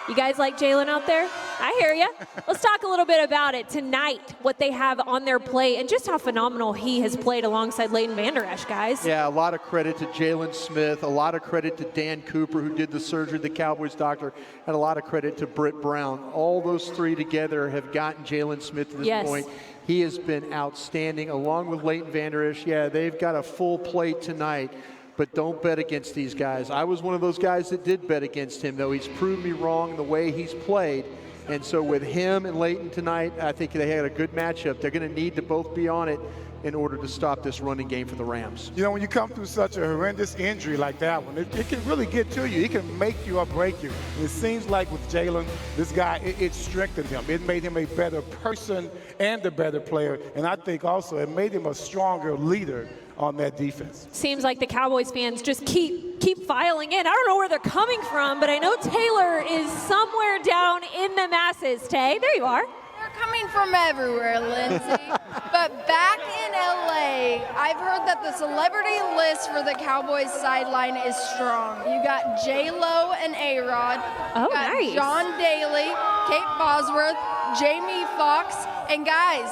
You guys like Jaylen out there? I hear you. Let's talk a little bit about it tonight, what they have on their plate, and just how phenomenal he has played alongside Leighton Vander Esch, guys. Yeah, a lot of credit to Jaylen Smith, a lot of credit to Dan Cooper, who did the surgery, the Cowboys doctor, and a lot of credit to Britt Brown. All those three together have gotten Jaylen Smith to this point. He has been outstanding, along with Leighton Vander Esch. Yeah, they've got a full plate tonight. But don't bet against these guys. I was one of those guys that did bet against him, though. He's proved me wrong the way he's played. And so with him and Leighton tonight, I think they had a good matchup. They're going to need to both be on it in order to stop this running game for the Rams. You know, when you come through such a horrendous injury like that one, it can really get to you. It can make you or break you. And it seems like with Jaylen, this guy, it strengthened him. It made him a better person and a better player. And I think also it made him a stronger leader on that defense. Seems like the Cowboys fans just keep filing in. I don't know where they're coming from, but I know Taylor is somewhere down in the masses. Tay, there you are. They're coming from everywhere, Lindsay. But back in LA, I've heard that the celebrity list for the Cowboys sideline is strong. You got J-Lo and A-Rod. Oh, got nice. John Daly, Kate Bosworth, Jamie Foxx, and guys,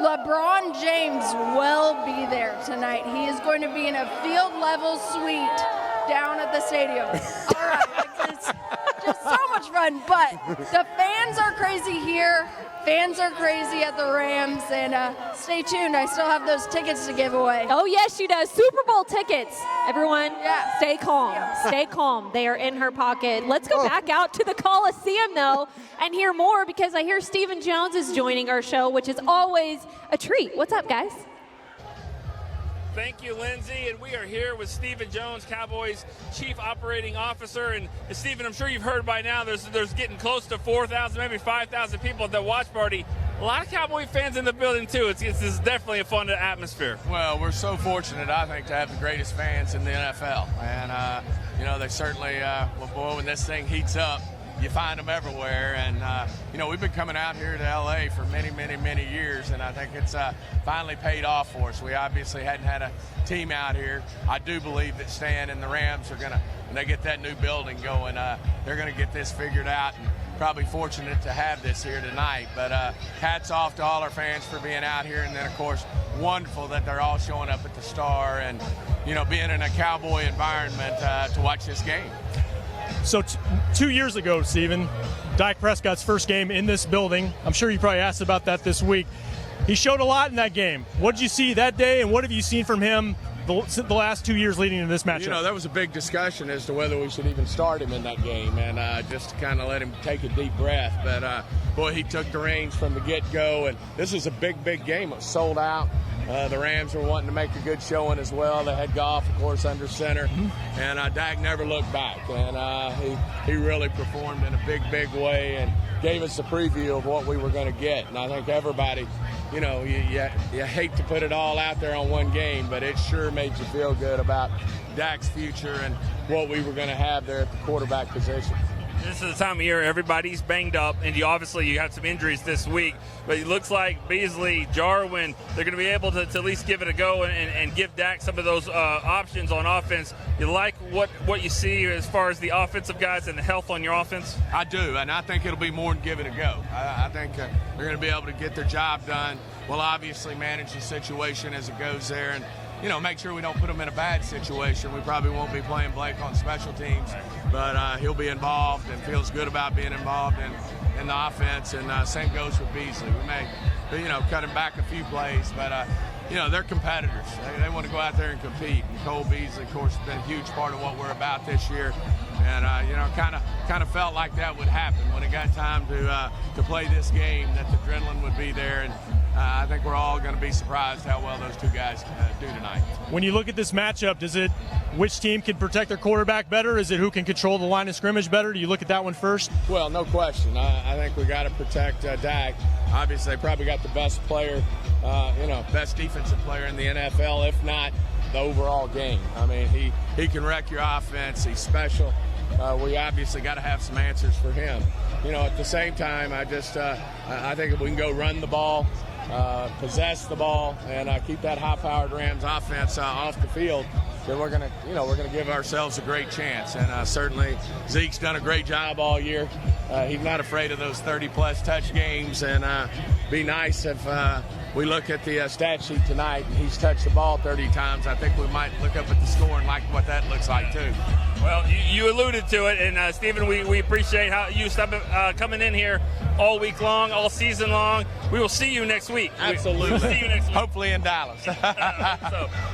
LeBron James will be there tonight. He is going to be in a field-level suite down at the stadium. All right, it's just so much fun. But the fans are crazy here. Fans are crazy at the Rams, and stay tuned. I still have those tickets to give away. Oh, yes, she does. Super Bowl tickets. Everyone, stay calm. Stay calm. They are in her pocket. Let's go back out to the Coliseum, though, and hear more, because I hear Stephen Jones is joining our show, which is always a treat. What's up, guys? Thank you, Lindsay. And we are here with Stephen Jones, Cowboys Chief Operating Officer. And Stephen, I'm sure you've heard by now there's getting close to 4,000, maybe 5,000 people at the watch party. A lot of Cowboy fans in the building, too. It's definitely a fun atmosphere. Well, we're so fortunate, I think, to have the greatest fans in the NFL. And, you know, they certainly, well, boy, when this thing heats up, you find them everywhere. And, you know, we've been coming out here to L.A. for many, many, many years, and I think it's finally paid off for us. We obviously hadn't had a team out here. I do believe that Stan and the Rams are going to, when they get that new building going, they're going to get this figured out, and probably fortunate to have this here tonight. But hats off to all our fans for being out here, and then, of course, wonderful that they're all showing up at the Star and, you know, being in a Cowboy environment to watch this game. So 2 years ago, Stephen, Dak Prescott's first game in this building. I'm sure you probably asked about that this week. He showed a lot in that game. What did you see that day, and what have you seen from him the last 2 years leading into this matchup? You know, there was a big discussion as to whether we should even start him in that game, and just to kind of let him take a deep breath. But, boy, he took the reins from the get-go, and this is a big, big game. It was sold out. The Rams were wanting to make a good showing as well. They had Goff, of course, under center. And Dak never looked back. And he really performed in a big way and gave us a preview of what we were going to get. And I think everybody, you hate to put it all out there on one game, but it sure made you feel good about Dak's future and what we were going to have there at the quarterback position. This is the time of year everybody's banged up, and you had some injuries this week, but it looks like Beasley, Jarwin, they're going to be able to at least give it a go and give Dak some of those options on offense. You like what you see as far as the offensive guys and the health on your offense? I do, and I think it'll be more than give it a go. I think they're going to be able to get their job done. We'll obviously manage the situation as it goes there, and make sure we don't put him in a bad situation. We probably won't be playing Blake on special teams, but he'll be involved and feels good about being involved in the offense. And same goes with Beasley. We may, cut him back a few plays, but they're competitors. They want to go out there and compete. And Cole Beasley, of course, has been a huge part of what we're about this year. And kind of felt like that would happen when it got time to play this game, that the adrenaline would be there. And I think we're all going to be surprised how well those two guys do tonight. When you look at this matchup, which team can protect their quarterback better? Is it who can control the line of scrimmage better? Do you look at that one first? Well, no question. I think we got to protect Dak. Obviously, they probably got the best player, best defensive player in the NFL, if not the overall game. I mean, he can wreck your offense. He's special. We obviously got to have some answers for him. At the same time, I think if we can go run the ball, possess the ball, and keep that high-powered Rams offense off the field, then we're gonna give ourselves a great chance. And certainly Zeke's done a great job all year. He's not afraid of those 30-plus touch games, and be nice if we look at the stat sheet tonight and he's touched the ball 30 times. I think we might look up at the score and like what that looks like too. Well, you alluded to it, and Stephen, we appreciate how you coming in here all week long, all season long. We will see you next week. Absolutely. We'll see you next week. Hopefully in Dallas. All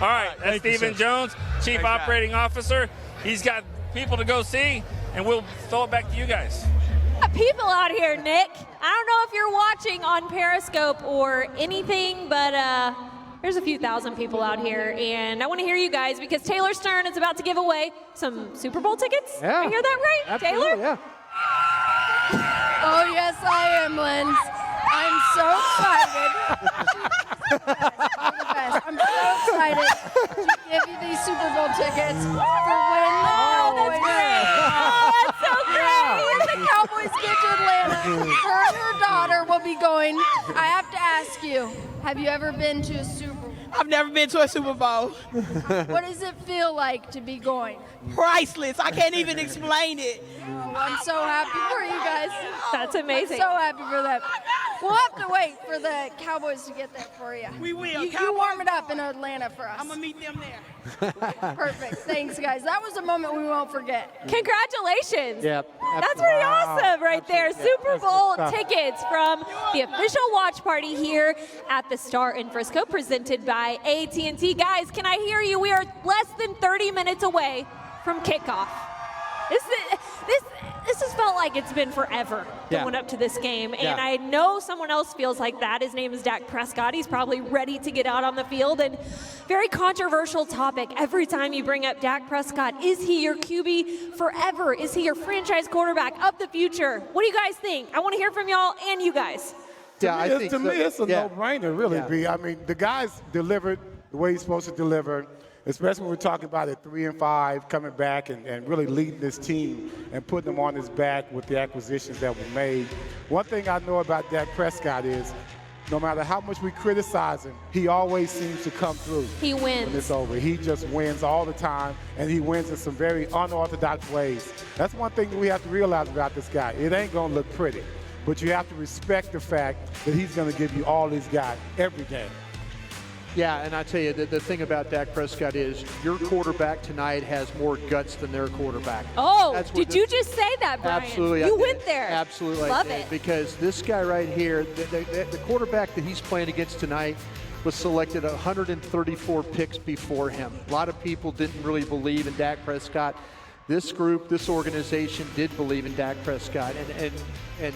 right, that's Stephen Jones, Chief Operating Officer. He's got people to go see, and we'll throw it back to you guys. People out here, Nick. I don't know if you're watching on Periscope or anything, but there's a few thousand people out here, and I want to hear you guys because Taylor Stern is about to give away some Super Bowl tickets. Yeah. I hear that right, Absolutely, Taylor? Yeah. Oh, yes, I am, Lynn. I'm so excited. I'm so excited to give you these Super Bowl tickets for when the Cowboys. That's so great. When the Cowboys get to Atlanta, her and her daughter will be going. I have to ask you, have you ever been to a Super Bowl? I've never been to a Super Bowl. What does it feel like to be going? Priceless. I can't even explain it. Oh, I'm so happy for you guys. That's amazing. I'm so happy for that. We'll have to wait for the Cowboys to get that for you. We will. You warm it up in Atlanta for us. I'm going to meet them there. Perfect. Thanks, guys. That was a moment we won't forget. Congratulations. Yep. That's pretty awesome right there. Super Bowl stuff. tickets from the official watch party here at the Star in Frisco, presented by AT&T. Guys, can I hear you? We are less than 30 minutes away from kickoff. This has felt like it's been forever going up to this game, and I know someone else feels like that. His name is Dak Prescott. He's probably ready to get out on the field, and very controversial topic every time you bring up Dak Prescott. Is he your QB forever? Is he your franchise quarterback of the future? What do you guys think? I want to hear from y'all and you guys. To me, it's a no-brainer, really, B. I mean, the guy's delivered the way he's supposed to deliver, especially when we're talking about at 3-5, coming back and really leading this team and putting them on his back with the acquisitions that were made. One thing I know about Dak Prescott is no matter how much we criticize him, he always seems to come through. He wins. When it's over. He just wins all the time, and he wins in some very unorthodox ways. That's one thing that we have to realize about this guy. It ain't going to look pretty, but you have to respect the fact that he's going to give you all he's got every game. Yeah, and I tell you, the thing about Dak Prescott is your quarterback tonight has more guts than their quarterback. Oh, did you just say that, Brian? Absolutely. You went there. Absolutely. Love it. Because this guy right here, the quarterback that he's playing against tonight was selected 134 picks before him. A lot of people didn't really believe in Dak Prescott. this group, this organization did believe in Dak Prescott. And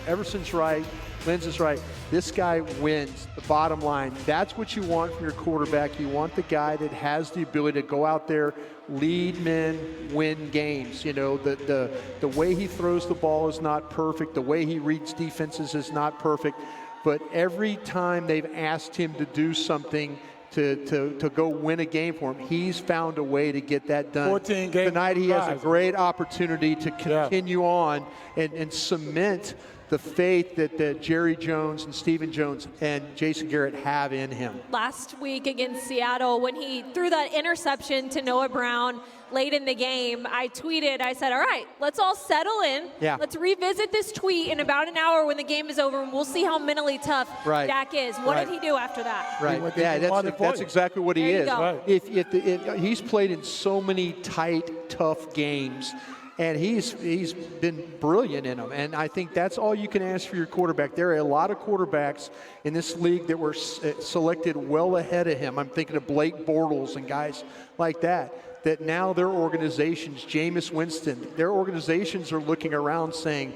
Everson's right, Lenz is right. This guy wins. The bottom line, that's what you want from your quarterback. You want the guy that has the ability to go out there, lead men, win games. You know, the way he throws the ball is not perfect. The way he reads defenses is not perfect. But every time they've asked him to do something to go win a game for him, he's found a way to get that done. 14 games. Tonight he has a great opportunity to continue on and cement the faith that Jerry Jones and Stephen Jones and Jason Garrett have in him. Last week against Seattle, when he threw that interception to Noah Brown late in the game, I tweeted, I said, all right, let's all settle in. Yeah. Let's revisit this tweet in about an hour when the game is over, and we'll see how mentally tough Dak is. What did he do after that? Right. Yeah, that's exactly what he is. If he's played in so many tight, tough games, and he's been brilliant in them. And I think that's all you can ask for your quarterback. There are a lot of quarterbacks in this league that were selected well ahead of him. I'm thinking of Blake Bortles and guys like that now their organizations, Jameis Winston, their organizations are looking around saying,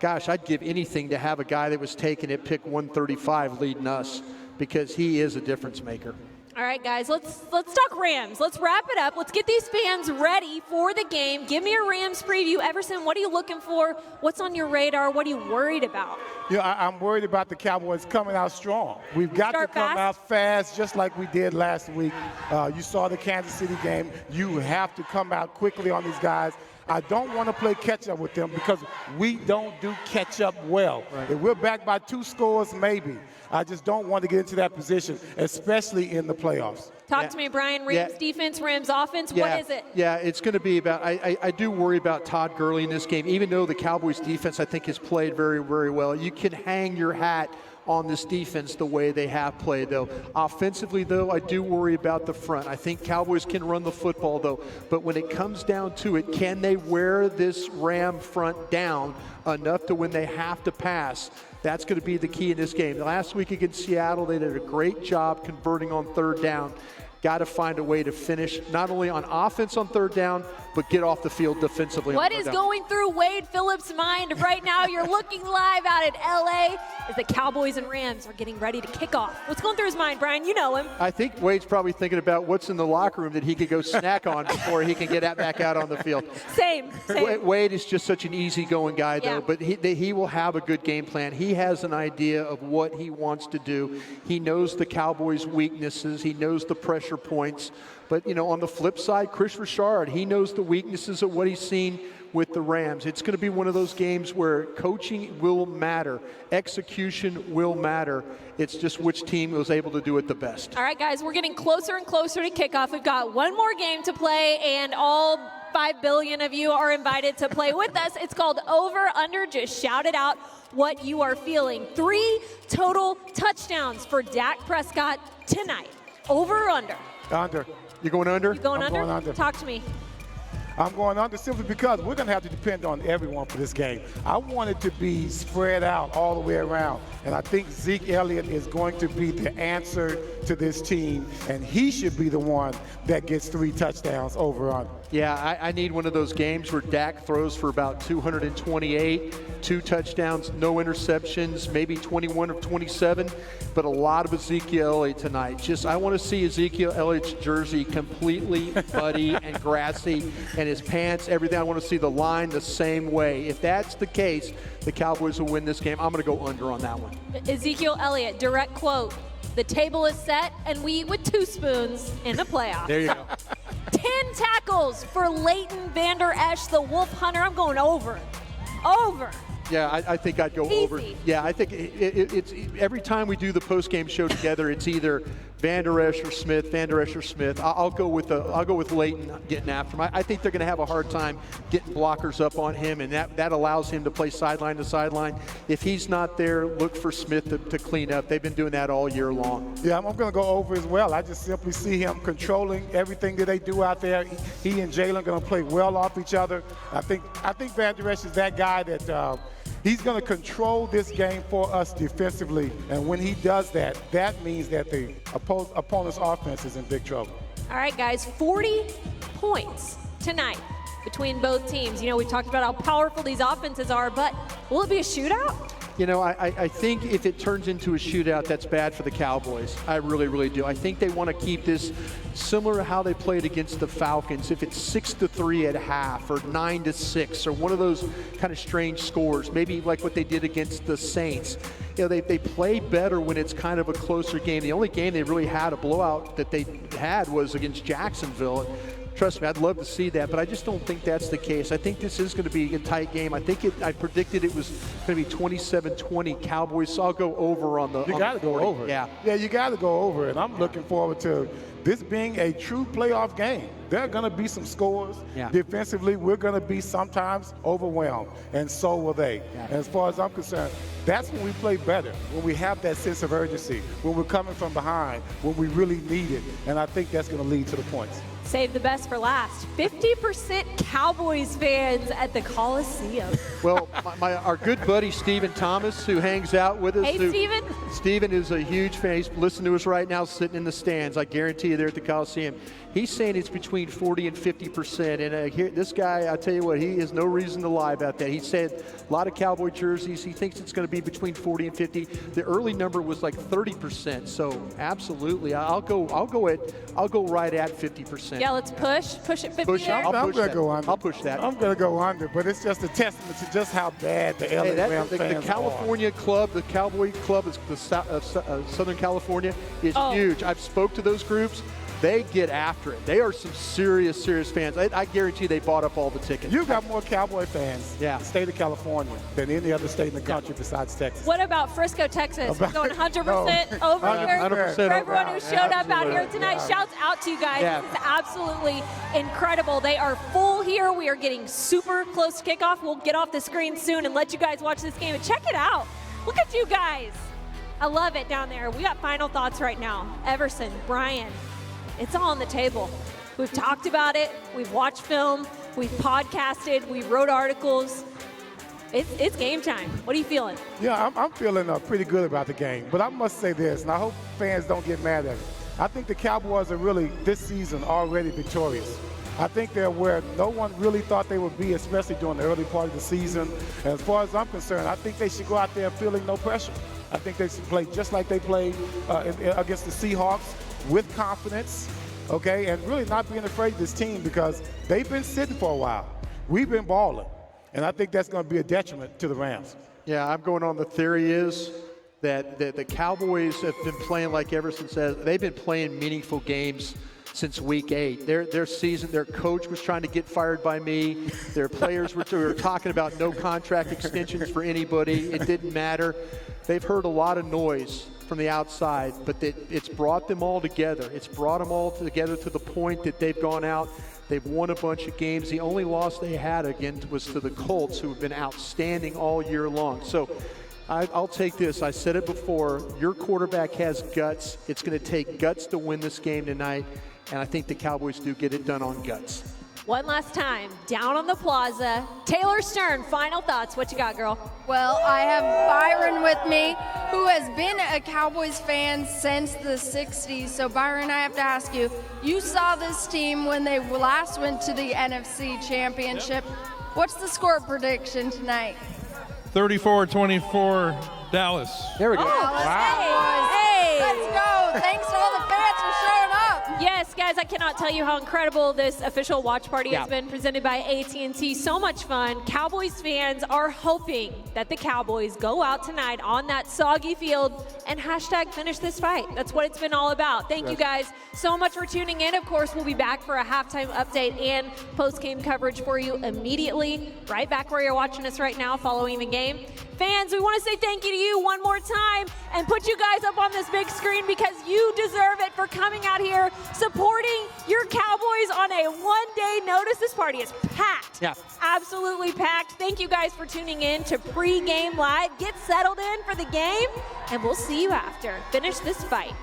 gosh, I'd give anything to have a guy that was taken at pick 135 leading us, because he is a difference maker. All right, guys, let's talk Rams. Let's wrap it up. Let's get these fans ready for the game. Give me a Rams preview. Everson, what are you looking for? What's on your radar? What are you worried about? I'm worried about the Cowboys coming out strong. We've got to come out fast, just like we did last week. You saw the Kansas City game. You have to come out quickly on these guys. I don't want to play catch-up with them because we don't do catch-up well. Right. If we're back by 2 scores, maybe. I just don't want to get into that position, especially in the playoffs. Talk to me, Brian. Rams defense, Rams offense. What is it? Yeah, it's going to be about – I do worry about Todd Gurley in this game. Even though the Cowboys defense, I think, has played very, very well. You can hang your hat on this defense the way they have played, though. Offensively, though, I do worry about the front. I think Cowboys can run the football, though. But when it comes down to it, can they wear this Ram front down enough to when they have to pass? That's going to be the key in this game. Last week against Seattle, they did a great job converting on 3rd down. Got to find a way to finish not only on offense on 3rd down, but get off the field defensively. What is going through Wade Phillips' mind right now? You're looking live out at LA as the Cowboys and Rams are getting ready to kick off. What's going through his mind, Brian? You know him. I think Wade's probably thinking about what's in the locker room that he could go snack on before he can get back out on the field. Same. Wade is just such an easygoing guy, though, but he will have a good game plan. He has an idea of what he wants to do. He knows the Cowboys' weaknesses. He knows the pressure points. But, on the flip side, Chris Richard, he knows the weaknesses of what he's seen with the Rams. It's going to be one of those games where coaching will matter. Execution will matter. It's just which team was able to do it the best. All right, guys, we're getting closer and closer to kickoff. We've got one more game to play, and all 5 billion of you are invited to play with us. It's called Over Under. Just shout it out what you are feeling. 3 total touchdowns for Dak Prescott tonight. Over or under? Under. You going under? You going under? Going under. Talk to me. I'm going under simply because we're going to have to depend on everyone for this game. I want it to be spread out all the way around. And I think Zeke Elliott is going to be the answer to this team, and he should be the one that gets 3 touchdowns over on. Yeah, I need one of those games where Dak throws for about 228, 2 touchdowns, no interceptions, maybe 21 of 27, but a lot of Ezekiel Elliott tonight. I want to see Ezekiel Elliott's jersey completely muddy and grassy, and his pants, everything. I want to see the line the same way. If that's the case, the Cowboys will win this game. I'm going to go under on that one. Ezekiel Elliott, direct quote, "The table is set, and we eat with 2 spoons in the playoffs." There you go. 10 tackles for Leighton Vander Esch, the Wolf Hunter. I'm going over. Over. Yeah, I think I'd go over. Yeah, I think it's every time we do the post-game show together, it's either Vander Esch or Smith. I'll go with Leighton getting after him. I think they're going to have a hard time getting blockers up on him, and that allows him to play sideline to sideline. If he's not there, look for Smith to clean up. They've been doing that all year long. Yeah, I'm going to go over as well. I just simply see him controlling everything that they do out there. He and Jaylen are going to play well off each other. I think Vander Esch is that guy that he's going to control this game for us defensively, and when he does that, that means that the opponent's offense is in big trouble. All right, guys, 40 points tonight between both teams. You know, we've talked about how powerful these offenses are, but will it be a shootout? You know, I think if it turns into a shootout, that's bad for the Cowboys. I really, really do. I think they want to keep this similar to how they played against the Falcons. If it's 6-3 at half or 9-6 or one of those kind of strange scores, maybe like what they did against the Saints. You know, they play better when it's kind of a closer game. The only game they really had a blowout that they had was against Jacksonville. Trust me, I'd love to see that, but I just don't think that's the case. I think this is going to be a tight game. I predicted it was going to be 27-20 Cowboys, so I'll go over on the. You got to go over. Yeah, you got to go over, and I'm looking forward to this being a true playoff game. There are going to be some scores. Yeah. Defensively, we're going to be sometimes overwhelmed, and so will they. Yeah. And as far as I'm concerned, that's when we play better, when we have that sense of urgency, when we're coming from behind, when we really need it, and I think that's going to lead to the points. Save the best for last. 50% Cowboys fans at the Coliseum. Well, our good buddy Stephen Thomas, who hangs out with us. Hey, Stephen. Stephen is a huge fan. He's listening to us right now, sitting in the stands. I guarantee you, there at the Coliseum. He's saying it's between 40 and 50%. And this guy, I tell you what, he has no reason to lie about that. He said a lot of Cowboy jerseys. He thinks it's going to be between 40 and 50. The early number was like 30%. So absolutely, I'll go right at 50%. Yeah, let's push it 50. I'm going to go under. I'll push that. I'm going to go under, but it's just a testament to just how bad the LA Rams fans the California club, the Cowboy club, is the Southern California is huge. I've spoke to those groups. They get after it. They are some serious fans. I guarantee they bought up all the tickets. You've got more Cowboy fans in the state of California than any other state in the country besides Texas. What about Frisco, Texas? We're going 100% over here. 100% For everyone who showed up out here Absolutely. tonight, shouts out to you guys. Yeah. This is absolutely incredible. They are full here. We are getting super close to kickoff. We'll get off the screen soon and let you guys watch this game. And check it out. Look at you guys. I love it down there. We got final thoughts right now. Everson, Brian. It's all on the table. We've talked about it. We've watched film. We've podcasted. We wrote articles. It's game time. What are you feeling? Yeah, I'm feeling pretty good about the game. But I must say this, and I hope fans don't get mad at it. I think the Cowboys are really, this season, already victorious. I think they're where no one really thought they would be, especially during the early part of the season. And as far as I'm concerned, I think they should go out there feeling no pressure. I think they should play just like they played against the Seahawks, with confidence, okay, and really not being afraid of this team because they've been sitting for a while. We've been balling, and I think that's going to be a detriment to the Rams. Yeah, I'm going on the theory is that the Cowboys have been playing, like Everson says, they've been playing meaningful games since week 8. Their season, their coach was trying to get fired by me. Their players were talking about no contract extensions for anybody. It didn't matter. They've heard a lot of noise from the outside, but it's brought them all together. It's brought them all together to the point that they've gone out. They've won a bunch of games. The only loss they had, again, was to the Colts, who have been outstanding all year long. So I'll take this. I said it before. Your quarterback has guts. It's going to take guts to win this game tonight, and I think the Cowboys do get it done on guts. One last time, down on the plaza. Taylor Stern, final thoughts. What you got, girl? Well, I have Byron with me, who has been a Cowboys fan since the 60s. So, Byron, I have to ask you, you saw this team when they last went to the NFC Championship. What's the score prediction tonight? 34-24 Dallas. There we go. Hey. Let's go. Thanks to all the fans for showing up. Yes, guys, I cannot tell you how incredible this official watch party has been, presented by AT&T. So much fun. Cowboys fans are hoping that the Cowboys go out tonight on that soggy field and #finish this fight. That's what it's been all about. Thank you guys so much for tuning in. Of course, we'll be back for a halftime update and post-game coverage for you immediately, right back where you're watching us right now following the game. Fans, we want to say thank you to you one more time and put you guys up on this big screen because you deserve it for coming out here, supporting your Cowboys on a one-day notice. This party is packed. Yeah. Absolutely packed. Thank you guys for tuning in to Pregame Live. Get settled in for the game, and we'll see you after. Finish this fight.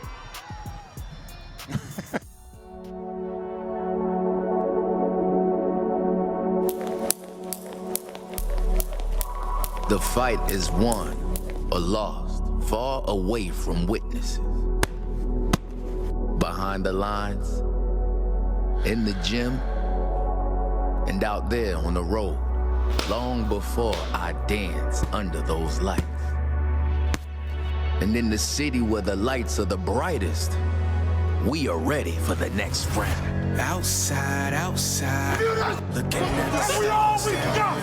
The fight is won or lost far away from witnesses. Behind the lines, in the gym, And out there on the road, long before I dance under those lights. And in the city where the lights are the brightest, we are ready for the next round. Outside, looking at the we all we got.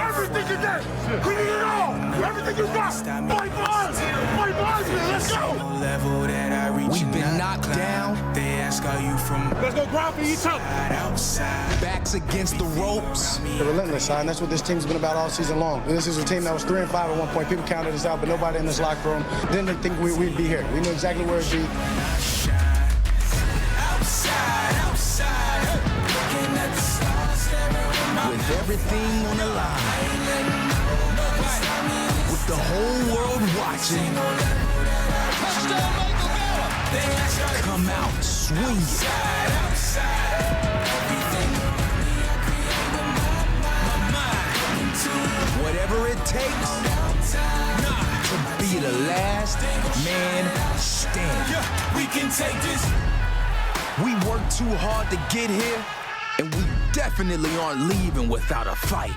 Everything you get. We need it all. Everything you got. Fight for us. Fight for us. Let's go. level that I reach. We've been knocked down. They ask, are you from? Let's go grind for each other. Outside. Backs against the ropes. The relentless side, and that's what this team's been about all season long. This is a team that was 3-5 at one point. People counted us out, but nobody in this locker room didn't think we'd be here. We knew exactly where it'd be. With everything on the line, with the whole world watching, come out swinging. Whatever it takes to be the last man standing. We can take this. We worked too hard to get here, and we definitely aren't leaving without a fight.